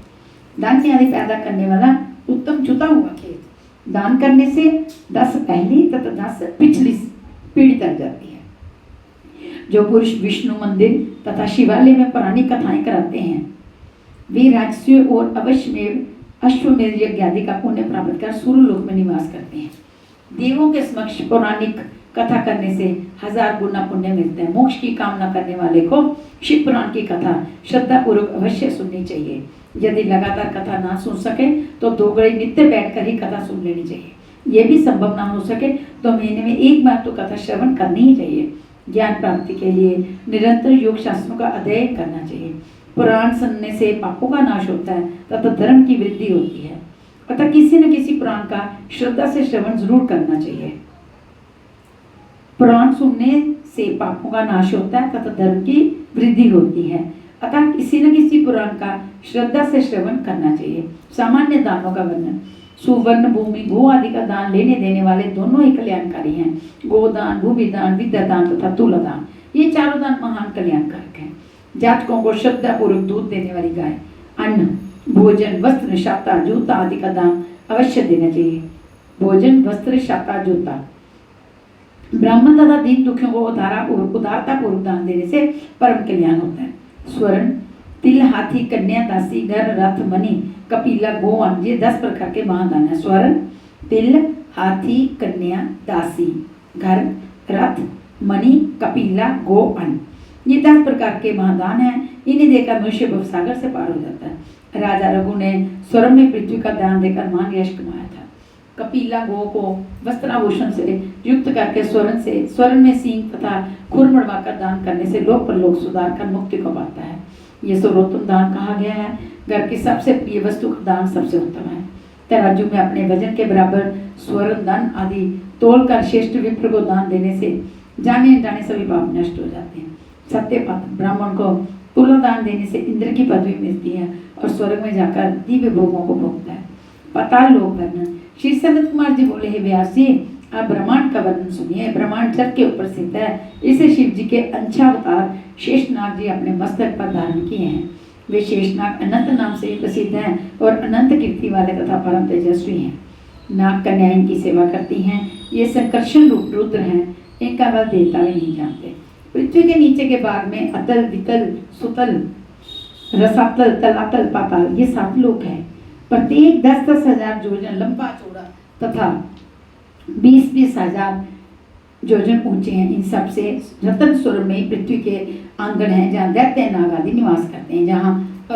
धान्य आदि पैदा करने वाला उत्तम जोता हुआ खेत दान करने से 10 पहली तथा 10 पिछली पीढ़ी तक जाती है। जो पुरुष विष्णु मंदिर तथा शिवालय में पुरानी कथाएं कराते हैं, वे राजस्व और अश्वमेध यज्ञ आदि का पुण्य प्राप्त कर सूर्यलोक में निवास करते हैं। देवों के समक्ष पौराणिक कथा करने से 1000 गुना पुण्य मिलता है। मोक्ष की कामना करने वाले को शिव पुराण की कथा श्रद्धा पूर्वक अवश्य सुननी चाहिए। यदि लगातार कथा ना सुन सके तो 2 घड़ी नित्य बैठकर ही कथा सुन लेनी चाहिए। यह भी संभव ना हो सके तो महीने में 1 बार तो कथा श्रवण करनी ही चाहिए। ज्ञान प्राप्ति के लिए निरंतर योग शास्त्रों का अध्ययन करना चाहिए। पुराण सुनने से पापों का नाश होता है तथा धर्म की वृद्धि होती है। अतः किसी न किसी पुराण का श्रद्धा से श्रवण जरूर करना चाहिए। पुराण सुनने से पापों का नाश होता है तथा धर्म की वृद्धि होती है। अतः किसी न किसी पुराण का श्रद्धा से श्रवण करना चाहिए। सामान्य दानों का वर्णन। सुवर्ण, भूमि, गो आदि का दान लेने देने वाले दोनों ही कल्याणकारी हैं। गोदान, भूमिदान, विद्यादान तथा तुलादान, ये चारों दान महान कल्याणकारक हैं। जातकों को श्रद्धा पूर्वक दूध देने वाली गाय, अन्न, भोजन, वस्त्र, शाता, जूता आदि का दान अवश्य देना चाहिए। भोजन, वस्त्र, शाता, जूता। ब्राह्मण तथा दीन दुखियों को उदारता पूर्वक दान देने से परम कल्याण होता है। स्वर्ण, तिल, हाथी, कन्या, दासी, घर, रथ, मणि, कपिला, गोवन, ये 10 प्रकार के महादान है। स्वर्ण, तिल, हाथी, कन्या, दासी, घर, रथ, मणि, कपिला, गोवन, ये 10 प्रकार के महादान हैं। इन्हें देकर मनुष्य भवसागर से पार हो जाता है। राजा रघु ने स्वर्ण में पृथ्वी का दान देकर महान यश कमाया था। कपिला गो को वस्त्राभूषण से युक्त करके स्वर्ण में सींग तथा खुर मड़वाकर दान करने से लोक परलोक सुधार कर मुक्ति को पाता है। ये सर्वोत्तम दान कहा गया है। घर की सबसे प्रिय वस्तु का दान सबसे उत्तम है। तराजू में अपने वजन के बराबर स्वर्ण, धन आदि तोलकर श्रेष्ठ विप्र को दान देने से जाने अनजाने सभी पाप नष्ट हो जाते हैं। सत्यपात ब्राह्मण को तुला दान देने से इंद्र की पदवी मिलती है और स्वर्ग में जाकर दिव्य भोगों को भोगता है। पाताल लोक वर्णन। श्री सनत कुमार जी बोले, हे व्यास जी, आप ब्रह्मांड का वर्णन सुनिए। ब्रह्मांड जग के ऊपर स्थित है। इसे शिव जी के अंशावतार शेषनाग जी अपने मस्तक पर धारण किए हैं। वे शेषनाग अनंत नाम से प्रसिद्ध हैं और अनंत कीर्ति वाले तथा परम तेजस्वी हैं। नाग कन्या इनकी सेवा करती हैं। ये संकर्षण रूप रुद्र हैं। इनका बल देवता भी नहीं जानते। पृथ्वी के नीचे के भाग में अतल, वितल, सुतल, रसातल, तलातल, पाताल, ये 7 लोक हैं। प्रत्येक 10-10 हजार योजन लंबा चौड़ा तथा 20-20 हजार योजन ऊंचे हैं। इन सब से रतन स्वर में पृथ्वी के आंगन हैं, जहाँ दैत्य नाग आदि निवास करते हैं, जहाँ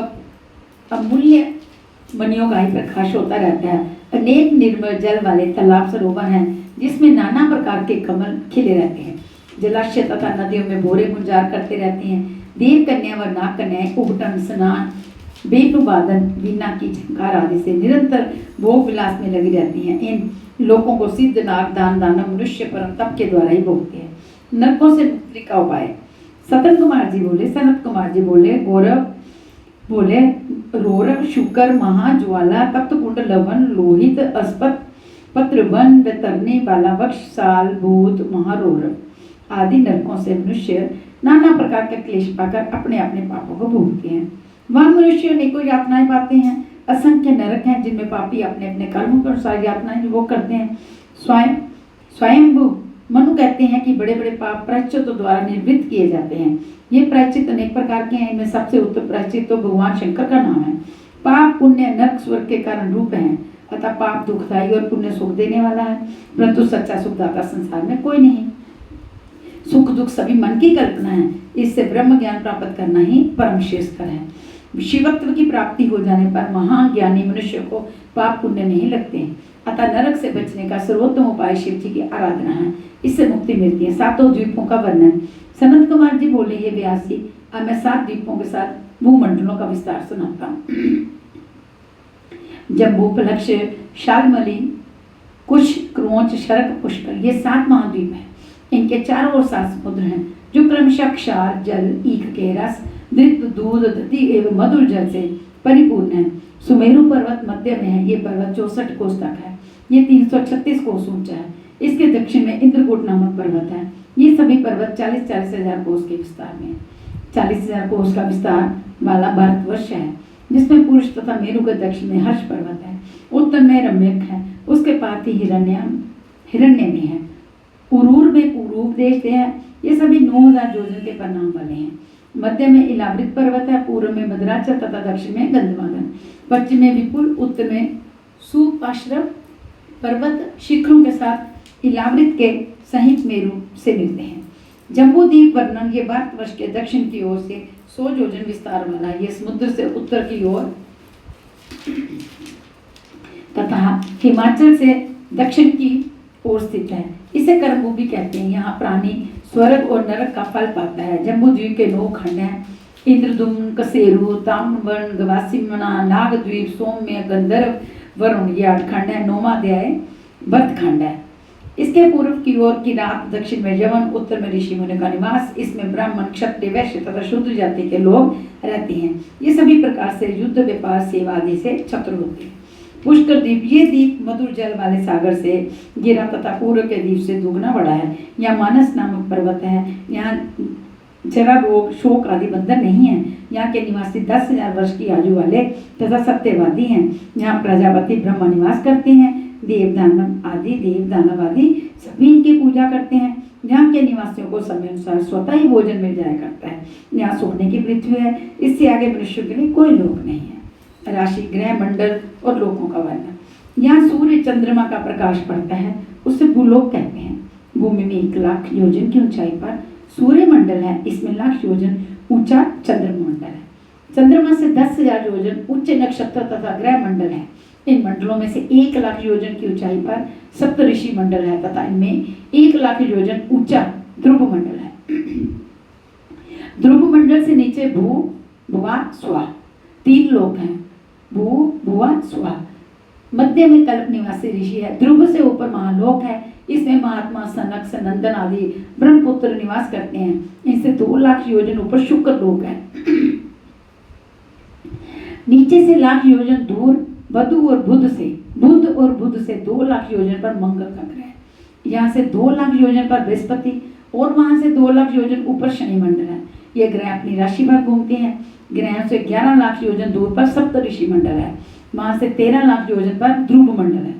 अमूल्य मणियों का ही प्रकाश होता रहता है। अनेक निर्मल जल वाले तालाब सरोवर हैं, जिसमें नाना प्रकार के कमल खिले रहते हैं। जलाशय तथा नदियों में भोरे गुंजार करते रहते हैं। देव कन्या व नाग कन्याएं उबटन, स्नान, बेनुवादन, वीणा की झंकार आदि से निरंतर भोग विलास में लगी रहती हैं। इन लोगों को सिद्ध नाग, दान, दानव, मनुष्य परम तप के द्वारा ही भोगते हैं। नरकों से मुक्ति का उपाय। सनत कुमार जी बोले, गौरव बोले, रोरव, शुकर, महाज्वाला, तप्त कुंड, लवन, लोहित, अस्पत, पत्रवन, वैतरणी, बालावक्ष, साल, भूत, महारोरव आदि नरकों से मनुष्य नाना प्रकार के क्लेश पाकर अपने अपने पापों को भोगते हैं। वहाँ मनुष्य अनेकों यातनाएं पाते हैं। असंख्य नरक हैं, जिनमें पापी अपने अपने कर्मों के अनुसार यातनाएं भोग करते हैं। स्वयंभू मनु कहते हैं कि बड़े बड़े पाप प्रायश्चितों द्वारा निवृत्त किए जाते हैं। ये प्रायश्चित अनेक प्रकार के हैं। इनमें सबसे उत्तम प्रायश्चित तो भगवान शंकर का नाम है। पाप, पुण्य, नरक, स्वर्ग के कारण रूप हैं। अतः पाप दुखदायी और पुण्य सुख देने वाला है, परंतु सच्चा सुखदाता संसार में कोई नहीं। सुख दुख सभी मन की कल्पना है। इससे ब्रह्म ज्ञान प्राप्त करना ही परम श्रेष्ठकर है। शिवत्व की प्राप्ति हो जाने पर महान ज्ञानी मनुष्य को पाप पुण्य नहीं लगते हैं। अतः नरक से बचने का सर्वोत्तम उपाय शिव जी की आराधना है। इससे मुक्ति मिलती है। 7 द्वीपों का वर्णन। सनत कुमार जी बोले, हे व्यास जी, अब मैं 7 द्वीपों के साथ भूमंडलों का विस्तार सुनाता हूँ। जम्बूफलक्ष, शालमली, कुश, क्रोंच, शरक, पुष्कर, ये 7 महाद्वीप हैं। इनके चारों ओर 7 समुद्र हैं, जो क्रमशः क्षार, जल, ईख के रस, दृप्त, दूध, दधि एवं मधुर जल से परिपूर्ण है। सुमेरु पर्वत मध्य में है। ये पर्वत 64 कोस तक है। ये 336 कोस ऊंचा है। इसके दक्षिण में इंद्रकूट नामक पर्वत है। ये सभी पर्वत 40-40 हजार कोस के विस्तार में है। 40,000 कोस का विस्तार वाला भारतवर्ष है, जिसमें पुरुष तथा मेरु के दक्षिण में हर्ष पर्वत है। उत्तर में रम्यक है। उसके पास ही हिरण्य में है। उरूर में पूर्व देश है। ये सभी 9,000 योजन के परिणाम वाले हैं। मध्य में इलावृत पर्वत है। पूर्व में मदराचल तथा दक्षिण में गंधमादन, पश्चिम में विपुल, उत्तर में सुपाश्रव पर्वत शिखरों के साथ इलावृत के सहित मेरु से मिलते हैं। जम्बूद्वीप वर्णन। ये भारतवर्ष के दक्षिण की ओर से 100 योजन विस्तार वाला है। ये समुद्र से उत्तर की ओर तथा हिमाचल से दक्षिण की ओर स्थित है। इसे कर्मभूमि कहते हैं। यहाँ प्राणी स्वर्ग और नरक का फल पाता है। जम्बूद्वीप के 9 खंड हैं। इंद्रदुम्न, कसेरु, ताम्रवर्ण, गवासिमना, नागद्वीप, सौम्य, गंधर्व, वरुण, ये 8 खंड है। 9वां अध्याय भरतखंड है। इसके पूर्व की ओर की रात, दक्षिण में यवन, उत्तर में ऋषि मुनि का निवास। इसमें ब्राह्मण, क्षत्रिय, वैश्य तथा शूद्र जाति के लोग रहते हैं। ये सभी प्रकार से युद्ध, व्यापार, सेवा आदि से छत्र होते हैं। पुष्कर द्वीप। ये द्वीप मधुर जल वाले सागर से घिरा तथा पूर्व के द्वीप से दुगना बड़ा है। यहाँ मानस नामक पर्वत है। यहाँ जरा रोग शोक आदि बंधन नहीं है। यहाँ के निवासी 10,000 वर्ष की आयु वाले तथा सत्यवादी हैं। यहाँ प्रजापति ब्रह्मा निवास करते हैं। देव दानव आदि सभी इनकी पूजा करते हैं। यहाँ के निवासियों को समय अनुसार स्वतः ही भोजन मिल जाया करता है। यहाँ सोने की पृथ्वी है। इससे आगे मनुष्यों के लिए कोई लोक नहीं है। राशि, ग्रह, मंडल और लोकों का वर्णन। यहाँ सूर्य चंद्रमा का प्रकाश पड़ता है, उसे भूलोक कहते हैं। भूमि में 1 लाख योजन की ऊंचाई पर सूर्य मंडल है। इसमें 1 लाख योजन ऊंचा चंद्रमा मंडल है। चंद्रमा से 10,000 योजन ऊंचे नक्षत्र तथा ग्रह मंडल है। इन मंडलों में से 1 लाख योजन की ऊंचाई पर सप्तऋषि मंडल है तथा इनमें 1 लाख योजन ऊंचा ध्रुव मंडल है। ध्रुव मंडल से नीचे भू, भुवा, स्वा 3 लोक हैं। भू, भुवा, स्वा। मध्य में कल्प निवासी ऋषि है। ध्रुव से ऊपर महालोक है। इसमें महात्मा सनक, सनंदन आदि ब्रह्मपुत्र निवास करते हैं। इनसे 2 लाख योजन ऊपर शुक्र लोक है। नीचे से 1 लाख योजन दूर बुध और बुध से 2 लाख योजन पर मंगल का ग्रह। यहाँ से 2 लाख योजन पर बृहस्पति और वहां से 2 लाख योजन ऊपर शनि मंडल है। ये ग्रह अपनी राशि पर घूमते हैं। ग्रहों से 11 लाख योजन दूर पर सप्तऋषि मंडल है। वहां से 13 लाख योजन पर ध्रुव मंडल है।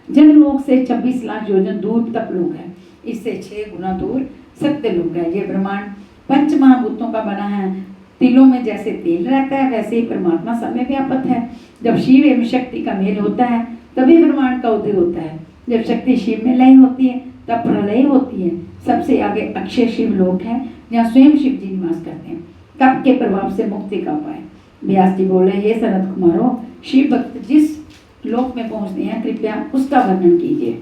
जनलोक से 26 लाख योजन दूर तपलोक है। इससे 6 गुना दूर सत्यलोक है। ये ब्रह्मांड 5 महाभूतों का बना है। तिलों में जैसे तेल रहता है वैसे ही परमात्मा सब में व्यापक है। जब शिव एवं शक्ति का मेल होता है तभी ब्रह्मांड का उदय होता है। जब शक्ति शिव में लय होती है तब प्रलय होती है। सबसे आगे अक्षय शिव लोक है, जहाँ स्वयं शिव जी निवास करते हैं। तप के प्रभाव से मुक्ति का उपाय। व्यास जी बोले, हे सनत कुमारों, शिव भक्त जिस लोक में पहुंचते हैं कृपया उसका वर्णन कीजिए।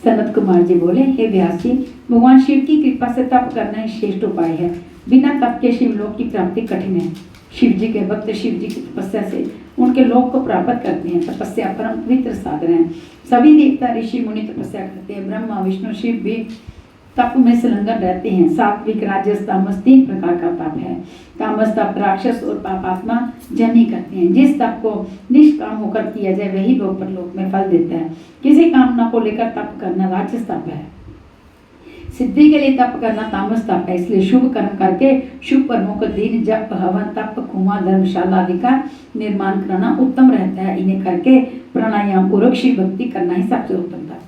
सनत कुमार जी बोले, हे व्यास जी, भगवान शिव की कृपा से तप करना ही श्रेष्ठ उपाय है। बिना तप के शिवलोक की प्राप्ति कठिन है। शिव जी के भक्त शिव जी की तपस्या से उनके लोक को प्राप्त करते हैं। तपस्या परम पवित्र साधन है। सभी देवता ऋषि मुनि तपस्या करते हैं। ब्रह्मा विष्णु शिव भी तप में संलग्न रहते हैं। सात्विक, राजस, तामस 3 प्रकार का तप है। तामस तप राक्षस और पापात्मा जन ही करते हैं। जिस तप को निष्काम होकर किया जाए वही लोक परलोक में फल देता है। किसी कामना को लेकर तप करना राजस तप है। सिद्धि के लिए तप करना तामस तप है। इसलिए शुभ कर्म करके शुभ कर्मों को दिन, जप, हवन, तप, कुआं, धर्मशाला आदि का निर्माण कराना उत्तम रहता है। इन्हें करके प्राणायाम पूर्वक शिव भक्ति करना ही सबसे उत्तम तप है।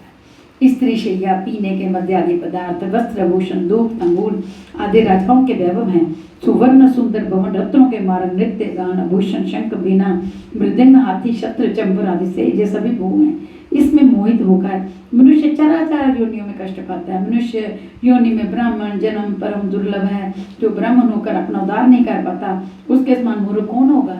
स्त्री शैया, पीने के मध्य आदि पदार्थ, वस्त्र, भूषण, धूप, तंबूल आदि राजाओं के वैभव हैं। सुवर्ण सुंदर भवन, रत्नों के मार्ग, नृत्य, गान, भूषण, शंख, बीना, मृदंग, हाथी, शस्त्र, चंपर आदि से ये सभी भोग हैं। इसमें मोहित होकर मनुष्य चराचर योनियों में कष्ट पाता है। मनुष्य योनि में ब्राह्मण जन्म परम दुर्लभ है। जो ब्राह्मण होकर अपना उद्धार नहीं कर पाता उसके समान मूर्ख कौन होगा।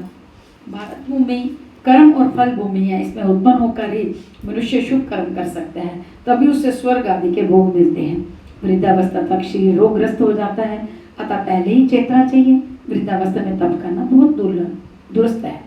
भारत भूमि कर्म और फल भूमि है। इसमें उत्पन्न होकर ही मनुष्य शुभ कर्म कर सकता है, तभी उसे स्वर्ग आदि के भोग मिलते हैं। वृद्धावस्था तक शरीर रोगग्रस्त हो जाता है, अतः पहले ही चेतना चाहिए। वृद्धावस्था में तप करना बहुत दुरुस्त है।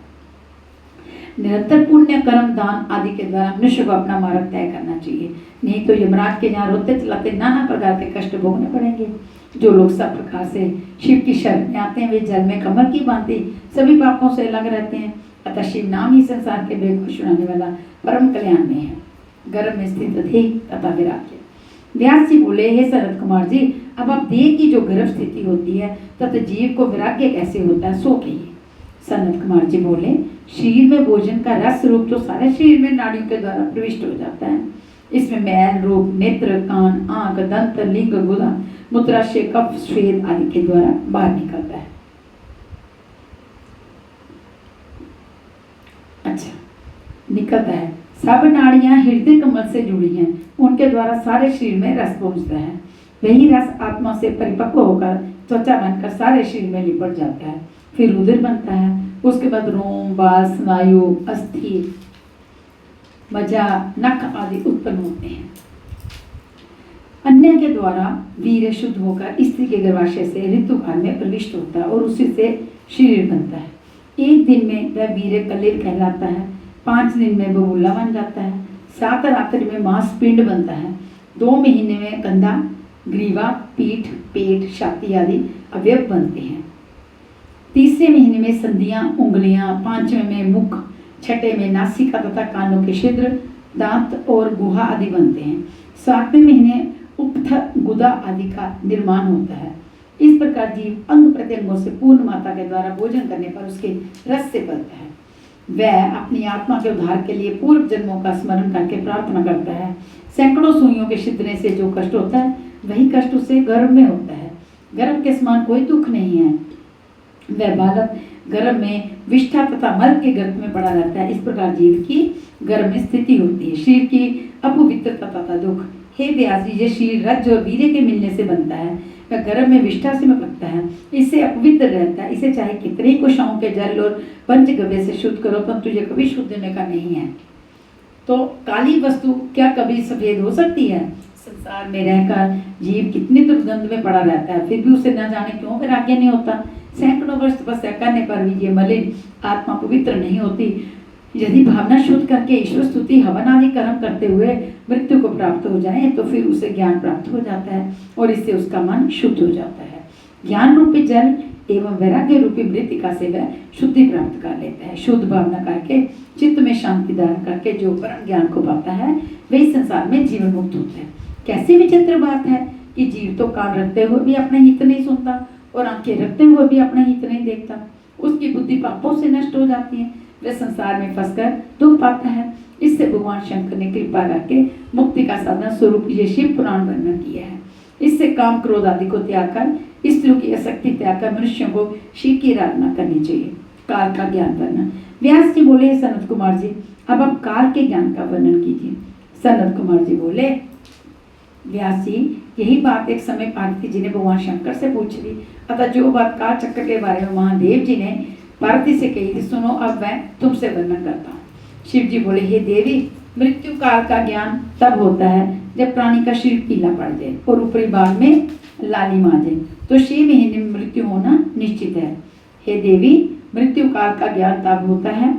निरंतर पुण्य, कर्म, दान आदि के द्वारा मनुष्य को अपना मार्ग तय करना चाहिए। नहीं तो यमराज के यहाँ रोते चलाते नाना प्रकार के कष्ट भोगने पड़ेंगे। जो लोग सब प्रकार से शिव की शरण में आते हैं वे जल में कमल की भांति सभी पापों से अलग रहते हैं। अतः शिव नाम ही संसार के वेग को छुड़ाने वाला परम कल्याण में है। गर्भ में स्थित अधिक तथा विराग्य। व्यास जी बोले, हे सनत कुमार जी, अब आप देह की जो गर्भ स्थिति होती है तथा जीव को विराग्य कैसे होता है सो कहिए। सनत कुमार जी बोले, शरीर में भोजन का रस रूप तो सारे शरीर में नाड़ियों के द्वारा प्रविष्ट हो जाता है। इसमें मैल रूप नेत्र, कान, आंख, दंत, लिंग, गुदा, मूत्राशय, कफ, स्वेद आदि के द्वारा बाहर निकलता है। अच्छा, निकलता है। सब नाड़ियां हृदय कमल से जुड़ी हैं, उनके द्वारा सारे शरीर में रस पहुंचता है। वही रस आत्मा से परिपक्व होकर त्वचा बनकर सारे शरीर में लिपट जाता है। फिर रुधिर बनता है। उसके बाद रोम, बाल, स्नायु, अस्थि, मज्जा, नख आदि उत्पन्न होते हैं। अन्य के द्वारा वीर्य शुद्ध होकर स्त्री के गर्भाशय से ऋतुकाल में प्रविष्ट होता है और उसी से शरीर बनता है। 1 दिन में वह वीर्य कलेर कहलाता है। 5 दिन में बबूला बन जाता है। 7 रात्रि में मांसपिंड बनता है। 2 महीने में कंधा, ग्रीवा, पीठ, पेट, छाती आदि अवयव बनते हैं। 3 महीने में संधियां, उंगलियां, 5वें में मुख, 6ठे में नासिका तथा कानों के छिद्र, दांत और गुहा आदि बनते हैं। 7वें महीने उपथ, गुदा आदि का निर्माण होता है। इस प्रकार जीव अंग प्रत्यंगों से पूर्ण माता के द्वारा भोजन करने पर उसके रस से पलता है। वह अपनी आत्मा के उद्धार के लिए पूर्व जन्मों का स्मरण करके प्रार्थना करता है। सैकड़ों सुइयों के छिदने से जो कष्ट होता है वही कष्ट उसे गर्भ में होता है। गर्भ के समान कोई दुख नहीं है। वह बालक गर्भ में विष्ठा तथा मल के गर्भ में पड़ा रहता है। इस प्रकार जीव की गर्भ में स्थिति होती है। शरीर की अपवित्रता तथा दुख। हे व्यासी, ये शरीर रज और वीर्य के मिलने से बनता है। वह गर्भ में विष्ठा से पकता है, इससे अपवित्र रहता है। इसे चाहे कितने कुशाओं के जल और पंचगव्य से शुद्ध करो, परंतु ये कभी शुद्ध होने का नहीं है। तो काली वस्तु क्या कभी सफेद हो सकती है? संसार में रहकर जीव कितनी दुर्गंध में पड़ा रहता है, फिर भी उसे न जाने क्यों वैराग्य नहीं होता। सैकड़ों वर्ष तपस्या करने पर भी ये मलिन आत्मा पवित्र नहीं होती। यदि भावना शुद्ध करके ईश्वर स्तुति हवन आदि कर्म करते हुए मृत्यु को प्राप्त हो जाए तो फिर उसे ज्ञान प्राप्त हो जाता है और इससे उसका मन शुद्ध हो जाता है। ज्ञान रूपी जल एवं वैराग्य रूपी मृतिका से वह शुद्धि प्राप्त कर लेता है। शुद्ध भावना करके चित्त में शांति धारण करके जो परम ज्ञान को पाता है वही संसार में जीवन मुक्त होता है। कैसी विचित्र बात है कि जीव तो कान रखते हुए भी अपना हित नहीं सुनता और आंखें रखते हुए भी अपना हित नहीं देखता। उसकी बुद्धि पापों से नष्ट हो जाती है। वह संसार में फंसकर दुख पाता है। इससे भगवान शंकर ने कृपा करके मुक्ति का साधन स्वरूप ये शिव पुराण वर्णन किया है। इससे काम क्रोध आदि को त्याग कर, स्त्रियों की आसक्ति त्याग कर मनुष्यों को शिव की आराधना करनी चाहिए। काल का ज्ञान वर्णन। व्यास जी बोले, सनत कुमार जी अब आप काल के ज्ञान का वर्णन कीजिए। सनत कुमार जी बोले, व्यास जी यही बात एक समय पार्वती जी ने भगवान शंकर से पूछ ली। अतः जो बात काल चक्र के बारे में महादेव जी ने पार्वती से कही थी, सुनो अब मैं तुमसे वर्णन करता हूँ। शिव जी बोले, हे देवी, मृत्यु काल का ज्ञान तब होता है जब प्राणी का शरीर पीला पड़ जाए और ऊपरी भाग में लालिमा आ जाए तो 6 महीने में मृत्यु होना निश्चित है। हे देवी, मृत्यु काल का ज्ञान तब होता है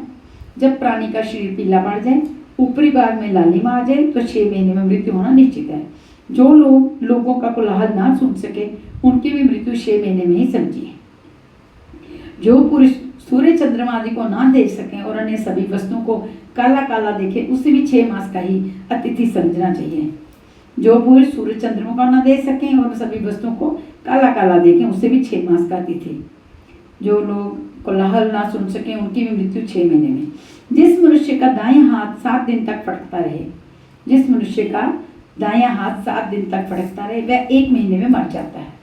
जब प्राणी का शरीर पीला पड़ जाए, ऊपरी भाग में लालिमा आ जाए तो 6 महीने में मृत्यु होना निश्चित है। जो लोग लोगों का कोलाहल ना सुन सके उनकी भी मृत्यु 6 महीने में ही समझी है। जो पुरुष सूर्य चंद्रमा आदि को ना देख सके और अन्य सभी वस्तुओं को काला काला देखे उसे भी 6 मास का ही अतिथि समझना चाहिए। जो पुरुष सूर्य चंद्रमा को ना देख सके और सभी वस्तुओं को काला काला देखें उसे भी 6 मास का अतिथि। जो लोग कोलाहल ना सुन सके उनकी भी मृत्यु 6 महीने में। जिस मनुष्य का दायां हाथ 7 दिन तक फटकता रहे, जिस मनुष्य का दायां हाथ 7 दिन तक फटकता रहे वह 1 महीने में मर जाता है।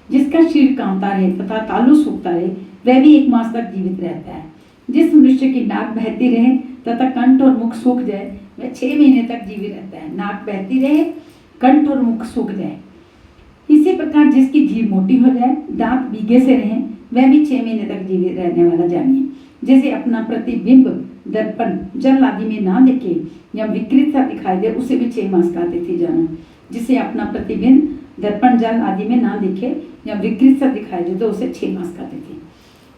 जिसका शरीर कांपता रहे तथा तालू सूखता रहे वह भी 1 मास तक जीवित रहता है। जिस मनुष्य की नाक बहती रहे तथा कंठ और मुख सूख जाए वह 6 महीने तक जीवित रहता है। नाक बहती रहे, कंठ और मुख सूख जाए। इसी प्रकार जिसकी जीभ मोटी हो जाए, दांत बीगे से रहे वह भी 6 महीने तक जीवित रहने वाला जानिए। जैसे अपना प्रतिबिंब दर्पण जल आदि में ना दिखे या विकृत सा दिखाई दे उसे भी 6 मास का अतिथि जानो। जिसे अपना प्रतिबिंब दर्पण जल आदि में ना दिखे या विकृत सा दिखाई दे तो उसे 6 मास का अतिथि।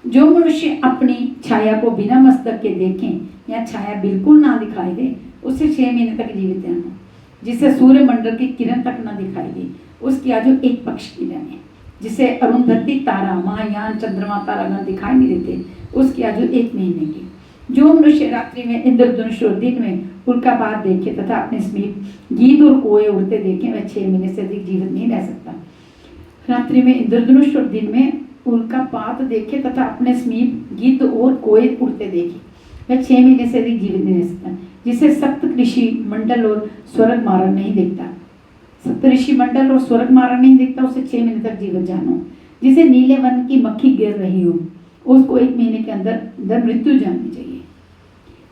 जो मनुष्य अपनी छाया को बिना मस्तक के देखें या छाया बिल्कुल ना दिखाई दे उसे 6 महीने तक जीवित रहना। जिसे सूर्य मंडल की किरण तक ना दिखाई दे उसकी आयु 1 पक्ष की रहनी। जिसे अरुंधति तारा महायान चंद्रमा तारागण दिखाई नहीं देते उसकी आयु 1 महीने की। जो मनुष्य रात्रि में इंद्रधनुष और दिन में उल्कापात देखे तथा अपने समीप गीध और कोए उड़ते देखे वह 6 महीने से अधिक जीवित नहीं रह सकता। रात्रि में इंद्रधनुष और दिन में उल्कापात देखे तथा अपने समीप गिद्ध और कोए उड़ते देखे वह 6 महीने से अधिक जीवित नहीं रह सकता। जिसे सप्तऋषि मंडल और स्वर्ग मार्ग नहीं देखता, सप्तऋषि मंडल और स्वर्ग मार्ग नहीं देखता उसे 6 महीने तक जीवित जानो। जिसे नीले वन की मक्खी गिर रही हो उसको 1 महीने के अंदर मृत्यु जाननी चाहिए।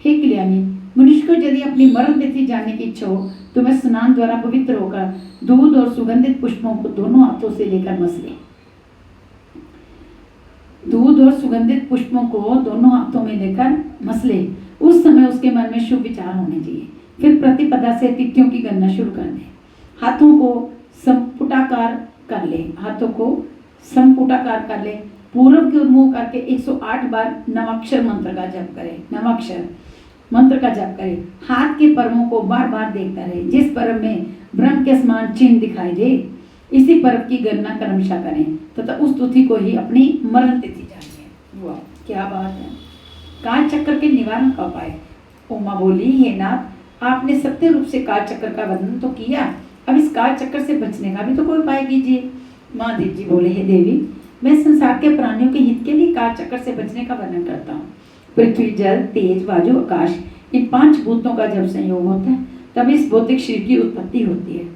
हे कल्याणी, मनुष्य को यदि अपनी मरण तिथि जानने की इच्छा हो तो वह स्नान द्वारा पवित्र होकर दूध और सुगंधित पुष्पों को दोनों हाथों से लेकर मस ले। दूध और सुगंधित पुष्पों को दोनों हाथों में लेकर मसले। उस समय उसके मन में शुभ विचार होने चाहिए। फिर प्रतिपदा से तिथियों की गणना शुरू कर दे। हाथों को संपुटाकार कर ले, हाथों को संपुटाकार कर ले। पूर्व की ओर मुंह करके 108 बार नवाक्षर मंत्र का जप करे। नवाक्षर मंत्र का जप करे। हाथ के पर्वों को बार बार देखता रहे। जिस पर्व में ब्रह्म के समान चिन्ह दिखाई दे इसी पर्व की गणना क्रमशः करें तथा उस तिथि को ही अपनी मरण तिथि जानिए। वाह, क्या बात है। काल चक्र के निवारण का उपाय। उमा बोली, हे नाथ, आपने सत्य रूप से काल चक्र का वर्णन तो किया, अब इस काल चक्र से बचने का भी तो कोई उपाय कीजिए। महादेव जी बोले, हे देवी, मैं संसार के प्राणियों के हित के लिए काल चक्र से बचने का वर्णन करता हूँ। पृथ्वी, जल, तेज, वायु, आकाश, इन 5 भूतों का जब संयोग होता है तब इस भौतिक शरीर की उत्पत्ति होती है।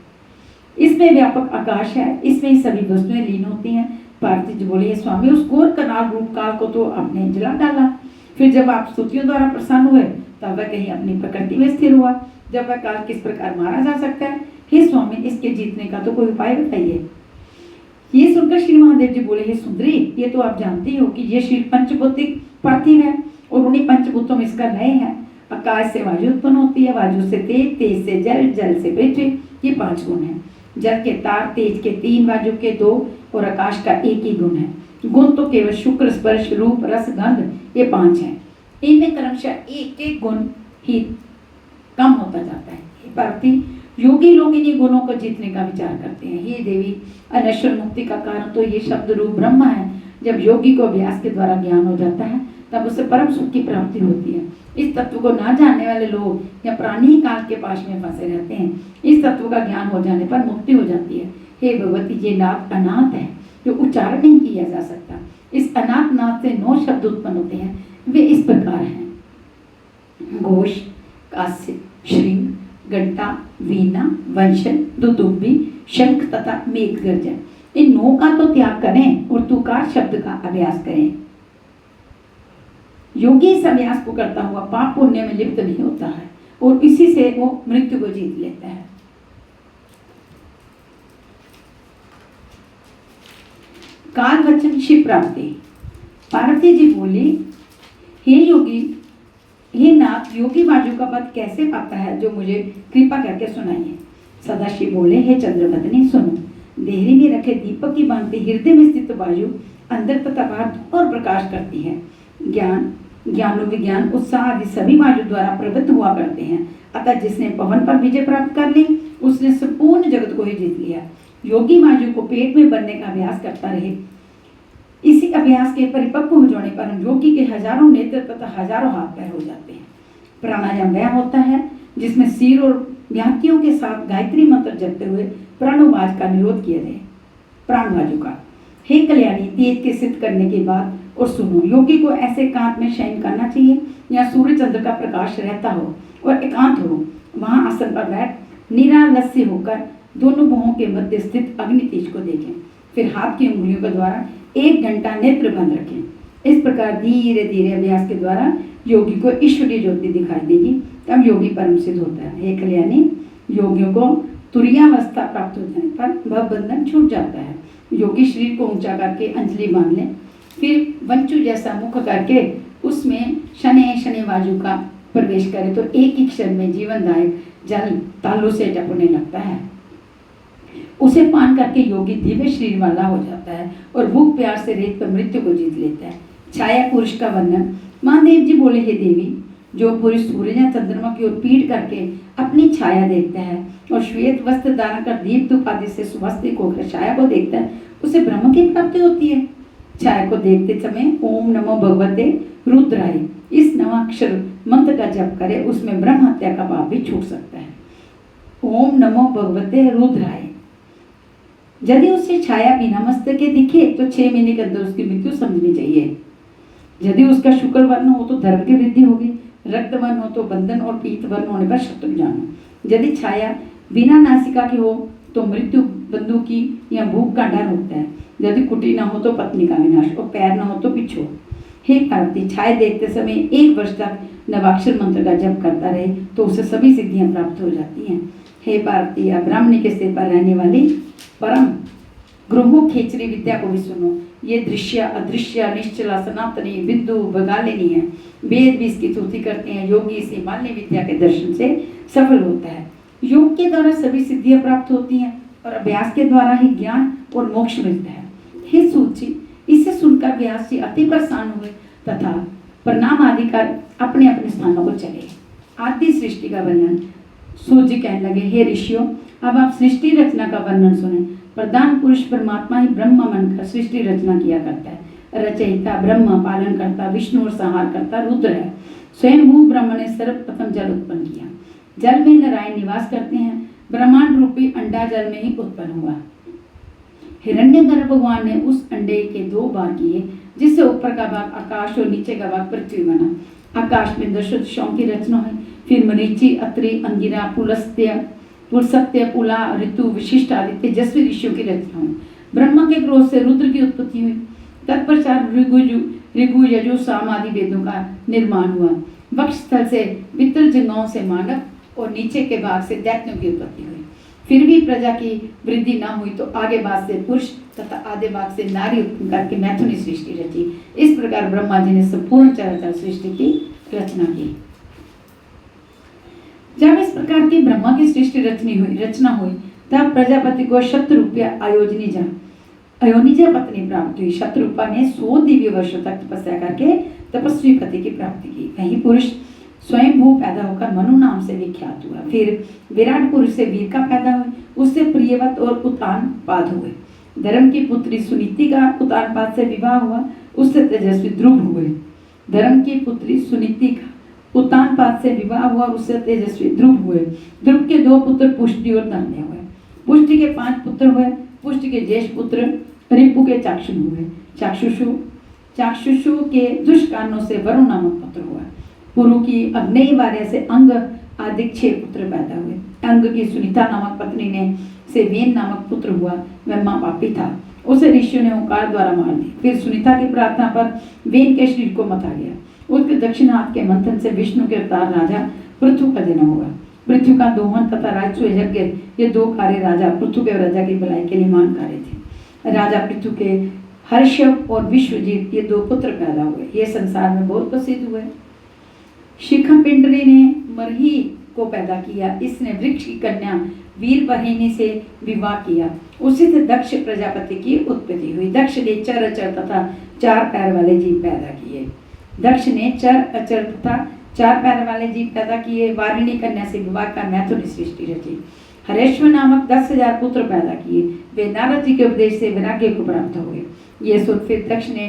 इसमें व्यापक आकाश है, इसमें ही सभी वस्तुएं लीन होती हैं। पार्वती जी बोले, स्वामी, उस घोर कनाल रूप काल को तो आपने जला डाला। फिर जब आप स्तुतियों द्वारा प्रसन्न हुए तब वह कहीं अपनी प्रकृति में स्थिर हुआ। जब वह काल किस प्रकार मारा जा सकता है? हे स्वामी, इसके जीतने का तो कोई उपाय बताइए। ये सुनकर श्री महादेव जी बोले, हे सुंदरी, ये तो आप जानती हो कि ये शरीर पंचभौतिक पार्थिव है और उन्हीं पंचभूतों में इसका लय है। आकाश से वायु उत्पन्न होती है, वायु से तेज, तेज से जल, जल से पृथ्वी, ये 5 गुण हैं। जल के तार, तेज के 3, वायु के 2 और आकाश का 1 ही गुण है। गुण तो केवल शुक्र, स्पर्श, रूप, रस, गंध, ये 5 हैं। इनमें क्रमशः एक गुण ही कम होता जाता है। पार्वती, योगी लोग इन्हीं गुणों को जीतने का विचार करते हैं। हे देवी, अनश्वर मुक्ति का कारण तो ये शब्द रूप ब्रह्म है। जब योगी को अभ्यास के द्वारा ज्ञान हो जाता है तब उसे परम सुख की प्राप्ति होती है। इस तत्व को ना जानने वाले लोग या प्राणी काल के पास में फंसे रहते हैं। इस तत्व का ज्ञान हो जाने पर मुक्ति हो जाती है। हे भगवती, ये नाद अनाथ है जो उच्चारण नहीं किया जा सकता। इस अनाथ नाद से 9 शब्द उत्पन्न होते हैं। वे इस प्रकार हैं: घोष, कास्य, श्रृंग, घंटा, वीणा, वंशन, दुदुम्बी, शंख तथा मेघ गर्जन। इन 9 का तो त्याग करें और तुकार शब्द का अभ्यास करें। योगी इस अभ्यास को करता हुआ पाप पुण्य में लिप्त नहीं होता है और इसी से वो मृत्यु को जीत लेता है। काल वचन शिव प्राप्ति। पार्वती जी बोली, हे योगी, हे नाथ, योगी वायु का पद कैसे पाता है, जो मुझे कृपा करके सुनाइए। सदाशिव बोले, हे चंद्रवदनी, सुनो। देहरी में रखे दीपक की भांति हृदय में स्थित वायु अंदर तथा बाहर और प्रकाश करती है। ज्ञान, ज्ञानो विज्ञान, उत्साह आदि सभी वायु द्वारा प्रवृत्त हुआ करते हैं। अतः जिसने पवन पर विजय प्राप्त कर ली उसने संपूर्ण जगत को ही जीत लिया। योगी वायु को पेट में भरने का अभ्यास करता रहे। इसी अभ्यास के परिपक्व हो जाने पर योगी के हजारों नेत्र तथा हजारों हाथ पैर हो जाते हैं। प्राणायाम वह होता है जिसमें सिर और व्याहतियों के साथ गायत्री मंत्र जपते हुए प्राणोवाज का निरोध किया जाए। प्राणवायु का, हे कल्याणी, तेज के सिद्ध करने के बाद और सुनो, योगी को ऐसे एकांत में शयन करना चाहिए या सूर्य चंद्र का प्रकाश रहता हो और एकांत हो। वहां आसन पर बैठ निरालस्य होकर दोनों भुवों के मध्य स्थित अग्नि तेज को देखें। फिर हाथ की उंगलियों के द्वारा 1 घंटा नेत्र बंद रखें। इस प्रकार धीरे धीरे अभ्यास के द्वारा योगी को ईश्वरीय ज्योति दिखाई देगी, तब योगी परम सिद्ध होता है। हे कल्याणी, योगियों को तुरीयावस्था प्राप्त हो जाने पर भवबंधन छूट जाता है। योगी शरीर को ऊंचा करके अंजलि बांध लें, फिर वंचु जैसा मुख करके उसमें शनि शनि वायु का प्रवेश करे तो एक ही क्षण में जीवनदायक जल तालू से टपकने लगता है। उसे पान करके योगी दिव्य शरीर वाला हो जाता है और भूख प्यास से रेत पर मृत्यु को जीत लेता है। छाया पुरुष का वर्णन। महादेव जी बोले, हे देवी, जो पुरुष सूर्य या चंद्रमा की ओर पीठ करके अपनी छाया देखता है और श्वेत वस्त्र धारण कर दीप धूप आदि से सुवस्थित होकर छाया को देखता है, उसे ब्रह्म की प्राप्ति होती है। छाया को देखते समय ओम नमो भगवते रुद्राय इस नवाक्षर मंत्र का जप करे, उसमें ब्रह्म हत्या का पाप भी छूट सकता है। ओम नमो भगवते रुद्राय। यदि उसे छाया बिना मस्तक के दिखे तो 6 महीने के अंदर उसकी मृत्यु समझनी चाहिए। यदि उसका शुक्ल वर्ण हो तो धर्म की वृद्धि होगी, रक्त वर्ण हो तो बंधन और पीत वर्ण होने पर शत्रु जानो। यदि छाया बिना नासिका की हो तो मृत्यु बंधु की या भूख का डर होता है। यदि कुटी ना हो तो पत्नी का विनाश और पैर ना हो तो पिछो। हे पार्वती, छाया देखते समय 1 वर्ष तक नवाक्षर मंत्र का जप करता रहे तो उसे सभी सिद्धियां प्राप्त हो जाती हैं। हे पार्वती, ब्राह्मणी के सिर पर रहने वाली परम ग्रहों खेचरी विद्या को भी सुनो। ये दृश्य, अदृश्य, निश्चला, सनातनी, बिंदु, बगालिनी है। वेद भी इसकी स्तुति करते हैं। योगी इस हिमालय विद्या के दर्शन से सफल होता है। योग के द्वारा सभी सिद्धियां प्राप्त होती हैं और अभ्यास के द्वारा ही ज्ञान और मोक्ष मिलता है। हे सूत जी, इसे सुनकर व्यास जी अति प्रसन्न हुए तथा प्रणाम आदि कर अपने अपने स्थानों को चले। आदि सृष्टि का वर्णन। सूत जी कहने लगे, हे ऋषियों, अब आप सृष्टि रचना का वर्णन सुने। प्रधान पुरुष परमात्मा ही ब्रह्म मनकर सृष्टि रचना किया करता है। रचयिता ब्रह्म, पालन करता विष्णु और संहार करता रुद्र है। स्वयं भू ब्रह्म ने सर्वप्रथम जल उत्पन्न किया। जल में नारायण निवास करते हैं। ब्रह्मांड रूपी अंडा जल में ही उत्पन्न हुआ। हिरण्यगर्भ भगवान ने उस अंडे के 2 भाग किए, जिससे ऊपर का भाग आकाश और नीचे का भाग पृथ्वी बना। आकाश में 10 दिशाओं की रचना हुई। फिर मरीचि, अत्रि, अंगिरा, पुलस्त्य, पुला, ऋतु, विशिष्ट, आदित्य, जसवी ऋषियों की रचना हुई। ब्रह्मा के क्रोध से रुद्र की उत्पत्ति हुई। तत्पश्चात ऋगु, यजु, साम आदि वेदों का निर्माण हुआ। वक्षस्थल से पितृ जंगाओं से मानव और नीचे के भाग से दैत्यों की उत्पत्ति हुई। फिर भी प्रजा की वृद्धि न हुई तो आगे भाग से पुरुष तथा आधे भाग से नारी उत्पन्न करके मैथुनी सृष्टि रची। इस प्रकार ब्रह्मा जी ने संपूर्ण चराचर सृष्टि की रचना की। जब इस प्रकार की ब्रह्मा की सृष्टि रचना हुई तब प्रजापति को शतरूपा अयोनिजा पत्नी प्राप्त हुई। शतरूपा ने 100 दिव्य वर्षों तक तपस्या करके तपस्वी पति की प्राप्ति की। वही पुरुष स्वयं भू पैदा होकर मनु नाम से विख्यात हुआ। फिर विराट पुरुष से वीरका पैदा हुए, उससे प्रियवत और उत्तानपाद हुए। धर्म की पुत्री सुनीति का उत्तानपाद से विवाह हुआ, उससे तेजस्वी ध्रुव हुए। धर्म की पुत्री सुनीति का उत्तानपाद से विवाह हुआ, उससे तेजस्वी ध्रुव हुए। ध्रुव के 2 पुत्र पुष्टि और धन्य हुए। पुष्टि के 5 पुत्र हुए। पुष्टि के ज्येष्ठ पुत्र रिपु के चाक्षुष हुए। चाक्षुषु के दुष्कारणों से वरुण नामक पुत्र हुआ। पुरु की अग्नेय वार्य से अंग आदि 6 पुत्र पैदा हुए। अंग की सुनीता नामक पत्नी ने से वेन नामक पुत्र हुआ। वह माँ पापी था, उसे ऋषियों ने ओंकार द्वारा मार दी। फिर सुनीता की प्रार्थना पर वेन के शरीर को मथा गया। उसके दक्षिण हाथ के मंथन से विष्णु के अवतार राजा पृथु का जन्म हुआ। पृथ्वी का दोहन तथा राजस्व यज्ञ, ये 2 कार्य राजा पृथु के राजा की भलाई के लिए मान कार्य थे। राजा पृथु के हर्षव और विश्वजीत, ये 2 पुत्र पैदा हुए। ये संसार में बहुत प्रसिद्ध हुए। शिखपिंडरी ने मरही को पैदा किया। इसने वृक्ष की कन्या वीरवहिनी से विवाह किया। उसी से दक्ष प्रजापति की उत्पत्ति हुई। दक्ष ने चर अचर तथा 4 पैर वाले जीव पैदा किए। दक्ष ने चर अचर तथा 4 पैर वाले जीव पैदा किए। वारिणी कन्या से विवाह कर मैथुनी सृष्टि रची। हरेश्वर नामक 10,000 पुत्र पैदा किए। वे नारद जी के उपदेश से वैराग्य को प्राप्त हुए। ये सुन फिर दक्ष ने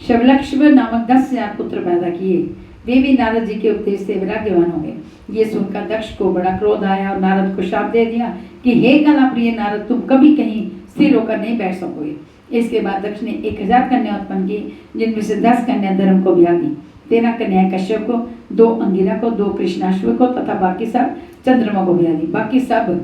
शवलक्ष्व नामक 10,000 पुत्र पैदा किए। वे भी नारद जी के उपदेश से वैराग्यवान हो गए। ये सुनकर दक्ष को बड़ा क्रोध आया और नारद को शाप दे दिया कि हे कला प्रिय नारद, तुम कभी कहीं स्थिर होकर नहीं बैठ सकोगे। इसके बाद दक्ष ने 1000 कन्या उत्पन्न की, जिनमें से 10 कन्या धर्म को ब्याह दी। 13 कन्याएं कश्यप को, 2 अंगिरा को, 2 कृष्णाश्व को तथा बाकी सब चंद्रमा को ब्याह दी। बाकी सब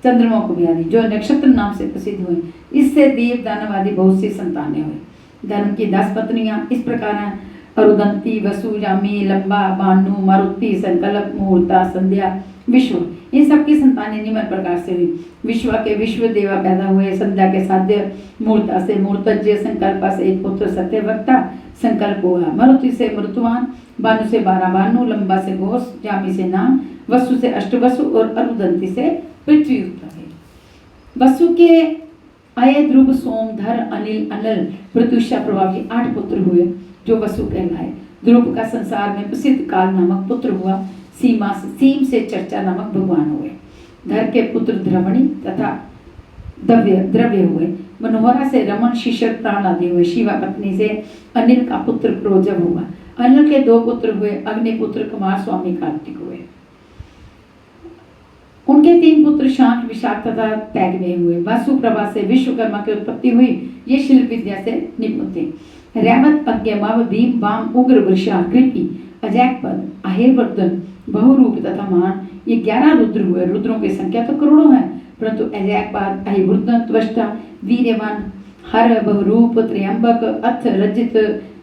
चंद्रमा को ब्याह दी, जो नक्षत्र नाम से प्रसिद्ध हुए। इससे देव दानव आदि बहुत सी संतानें हुई। धर्म की 10 पत्नियां इस प्रकार हैं: अरुदंती, वसु, जामी, लंबा, भानु, मारुति, संकल्प, मुहूर्ता, संध्या, विश्व। इन सबकी संतानें निम्न प्रकार से हुई। विश्व के विश्व देवा पैदा हुए। संध्या के साध्य, मुहूर्ता से मूर्तज्य, संकल्प से एक पुत्र सत्यवक्ता संकल्प हुआ। मारुति से मृतवान, भानु से 12 भानु, लंबा से घोष, जामी से नाम, वसु से अष्टवसु और अरुदंती से पृथ्वी उत्पन्न हुई। वसु के आय ध्रुव, सोम, धर, अनिल, अनल, प्रत्युषा प्रभावी 8 पुत्र हुए, जो वसु कहलाए। ध्रुव का संसार में प्रसिद्ध काल नामक पुत्र हुआ। सीम से चर्चा नामक भगवान हुए। धर के पुत्र द्रवणी तथा द्रव्य हुए। मनोहरा से रमन, शिशिर, प्राण आदि हुए। शिवा पत्नी से अनिल का पुत्र प्रोजव हुआ। अनिल के 2 पुत्र हुए। अग्निपुत्र कुमार स्वामी कार्तिक हुए। उनके 3 पुत्र शांत, विशाख तथा पैगमेय हुए। वासु प्रभा से विश्वकर्मा की उत्पत्ति हुई। ये शिल्प विद्या से निपुण थे। रैवत, अज्ञमाव, भीम, बाम, उग्र, वृषा, कृपि, अजैकपद, आहेरवर्धन, बहुरूप तथा मान, ये 11 रुद्र हुए। रुद्रों की संख्या तो करोड़ों है, परंतु अजैकपाद, अहिवर्धन, त्वष्टा, वीर्यवान, हर, बहुरूप, त्र्यंबक, अथ, रजित,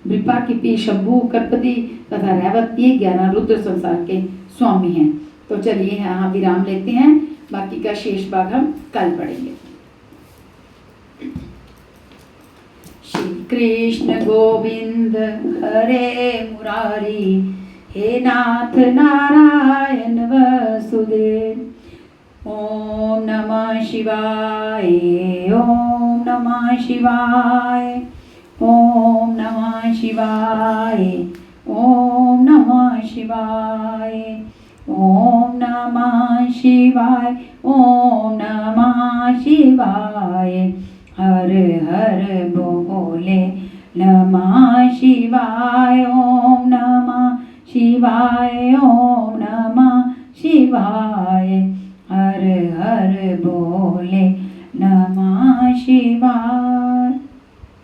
विपाकिपी, शंभु, कर्पति तथा रैवत, ये 11 रुद्र संसार के स्वामी हैं। तो चलिए यहाँ विराम लेते हैं, बाकी का शेष भाग हम कल पढ़ेंगे। श्री कृष्ण गोविंद हरे मुरारी, हे नाथ नारायण वसुदेव। ओम नमः शिवाय, ओम नमः शिवाय, ओम नमः शिवाय, ओम नमः शिवाय, ओम नमः शिवाय, ओम नमः शिवाय। हर हर बोले नमः शिवाय, ओम नमः शिवाय, ओम नमः शिवाय। हर हर बोले नमः शिवाय।